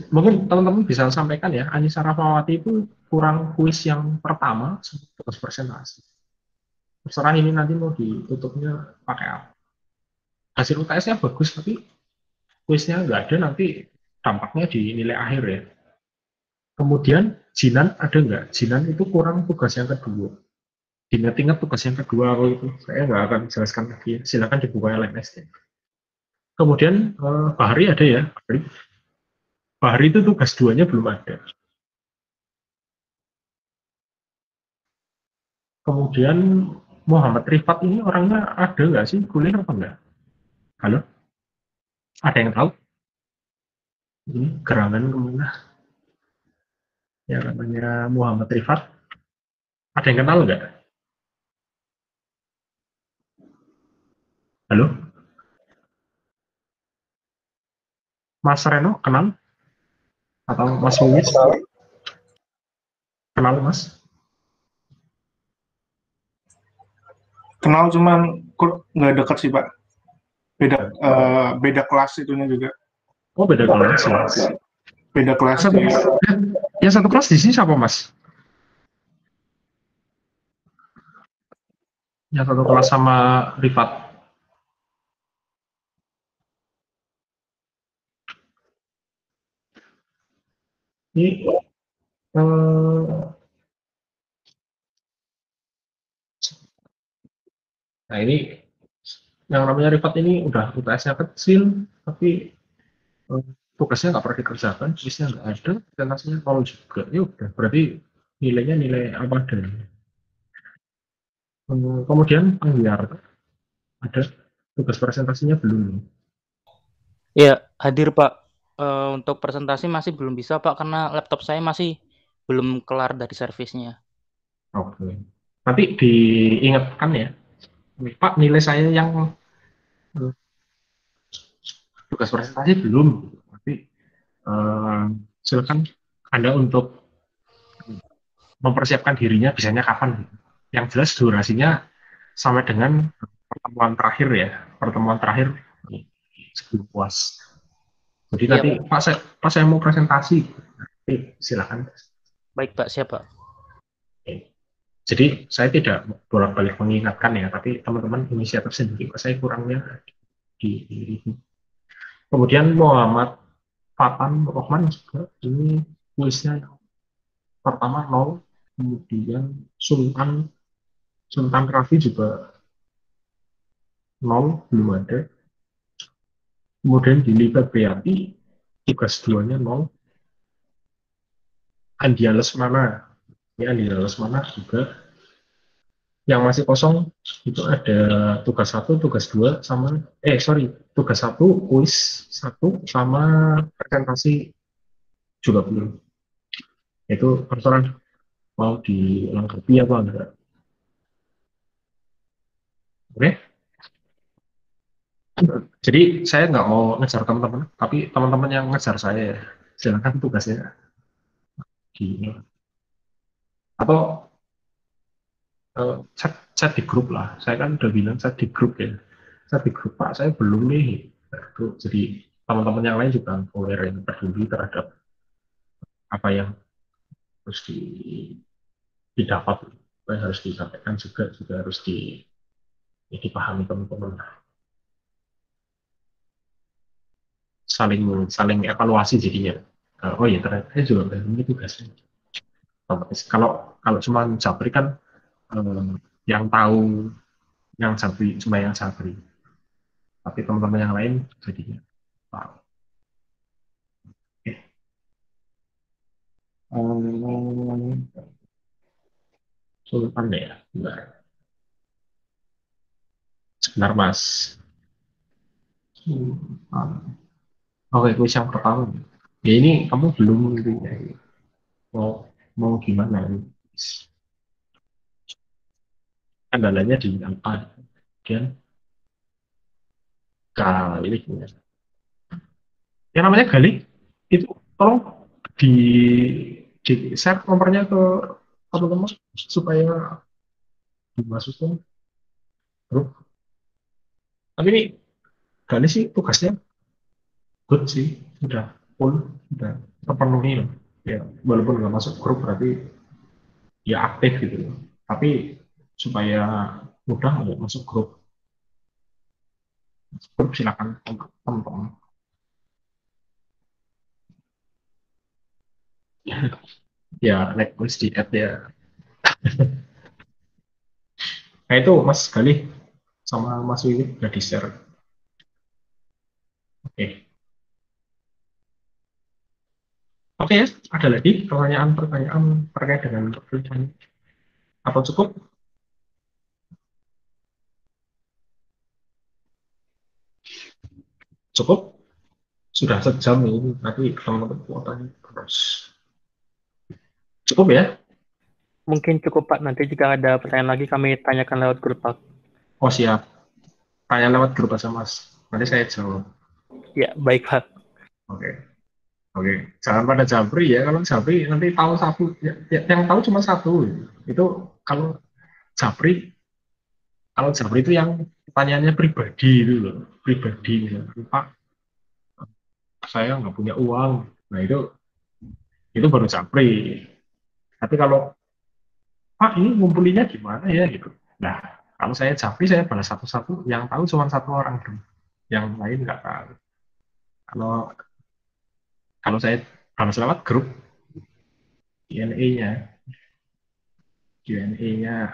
Mungkin teman-teman bisa sampaikan ya, Anissa Rahmawati itu kurang kuis yang pertama, tugas presentasi. Terserah ini nanti mau ditutupnya pakai apa. Hasil UTS-nya bagus, tapi kuisnya nggak ada, nanti dampaknya di nilai akhir ya. Kemudian Jinan ada nggak? Jinan itu kurang tugas yang kedua. Ingat-ingat tugas yang kedua kalau itu, saya nggak akan jelaskan lagi. Silakan dibuka LMS. Kemudian Bahari ada ya, Bahari itu tugas 2-nya belum ada. Kemudian Muhammad Rifat ini orangnya ada nggak sih, kuliah apa enggak? Halo? Ada yang tahu? Ini gerangan kemana? Ya namanya Muhammad Rifat. Ada yang kenal nggak? Halo? Mas Reno kenal? Atau Mas Wiwis? Kenal Mas? Kenal cuman nggak dekat sih Pak. Beda kelas itunya juga. Oh beda kelas ya. Beda kelas. Ya satu kelas di sini siapa Mas? Yang satu kelas sama Rifat. Ini nah ini yang namanya Rifat ini udah UTS-nya kecil, tapi tugasnya nggak pernah dikerjakan, tugasnya nggak ada, presentasinya nol juga. Ya udah, berarti nilainya nilai apa adanya. Kemudian Anggiar ada tugas presentasinya belum. Iya, hadir Pak. Untuk presentasi masih belum bisa Pak, karena laptop saya masih belum kelar dari servisnya. Oke. Nanti diingatkan ya, Pak, nilai saya yang tugas presentasi belum. Tapi silakan Anda untuk mempersiapkan dirinya, bisanya kapan. Yang jelas durasinya sampai dengan pertemuan terakhir ya, pertemuan terakhir sebelum puas. Jadi Iya, nanti Pak saya mau presentasi, silakan. Baik Pak, siap Pak. Jadi saya tidak bolak-balik mengingatkan ya, tapi teman-teman inisiatif sendiri. Saya kurangnya di kemudian Muhammad Fatan Rohman juga ini kuisnya yang pertama 0, kemudian Sultan Rafi juga 0, belum ada. Kemudian di Liga Beati tugas 2-nya 0. Andia Lesmana, ya Andia Lesmana juga yang masih kosong itu ada tugas 1, tugas 2 sama tugas 1, kuis 1 sama presentasi juga belum. Itu persoalan mau dilengkapi apa enggak. Oke. Jadi saya nggak mau ngejar teman-teman, tapi teman-teman yang ngejar saya silakan tugasnya atau chat di grup lah. Saya kan udah bilang chat di grup ya. Chat di grup Pak, saya belum nih. Jadi teman-teman yang lain juga aware yang peduli terhadap apa yang harus didapat, apa yang harus disampaikan juga harus dipahami teman-teman. Saling saling evaluasi jadinya. Oh iya, ternyata saya juga ini tugasnya. Kalau kalau cuma Japri kan yang tahu yang Japri cuma yang Japri, tapi teman-teman yang lain jadinya tahu. Oke. Sultan ya, sebentar Mas. Oke, kuis yang pertama. Ya ini kamu belum gitu ya. Mau mau gimana ini? Kendalanya di apa? Kemudian kali ya. Yang namanya Gali itu tolong di di share nomornya ke teman-teman supaya dimasukin grup. Tapi ini Gali sih tugasnya good sih, sudah full, sudah terpenuhi loh. Ya, walaupun nggak masuk grup berarti ya aktif gitu loh. Tapi supaya mudah ya masuk grup silakan teman-teman. Ya like list di add ya. Nah itu Mas Galih sama Mas Wiwi udah di share. Oke. Oke ya, ada lagi pertanyaan terkait dengan pekerjaan atau cukup? Cukup? Sudah sejam ini, nanti teman-teman kuotanya terus. Cukup ya? Mungkin cukup Pak, nanti jika ada pertanyaan lagi kami tanyakan lewat grup Pak. Oh siap. Tanya lewat grup aja Mas. Nanti saya jawab. Ya, baik Pak. Oke. Oke. Jangan pada Japri ya. Kalau Japri nanti tahu satu. Yang tahu cuma satu. Itu kalau Japri, itu yang pertanyaannya pribadi itu loh. Pribadi. Pak, saya nggak punya uang. Nah itu baru Japri. Tapi kalau Pak ini ngumpulinnya gimana ya gitu. Nah, kalau saya Japri saya balas satu-satu. Yang tahu cuma satu orang dong. Yang lain nggak tahu. Kalau kalau saya balas lewat grup Q&A-nya,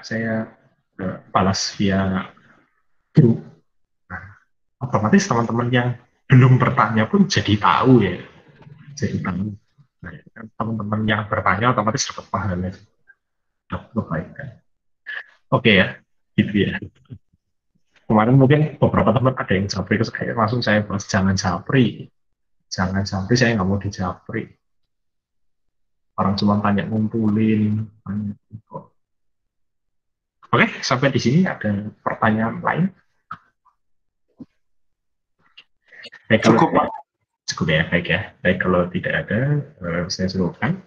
saya balas via grup. Nah, otomatis teman-teman yang belum bertanya pun jadi tahu ya. Jadi tahu. Nah, teman-teman yang bertanya otomatis dapat pahala, dapat kebaikan. Oke ya, gitu ya. Kemarin mungkin beberapa teman ada yang japri, terus kayak langsung saya bahas jangan japri, saya nggak mau dijapri. Orang cuma tanya ngumpulin. Oke, sampai di sini ada pertanyaan lain. Baik, Cukup Pak. cukup ya, baik ya. Baik kalau tidak ada, saya suruhkan.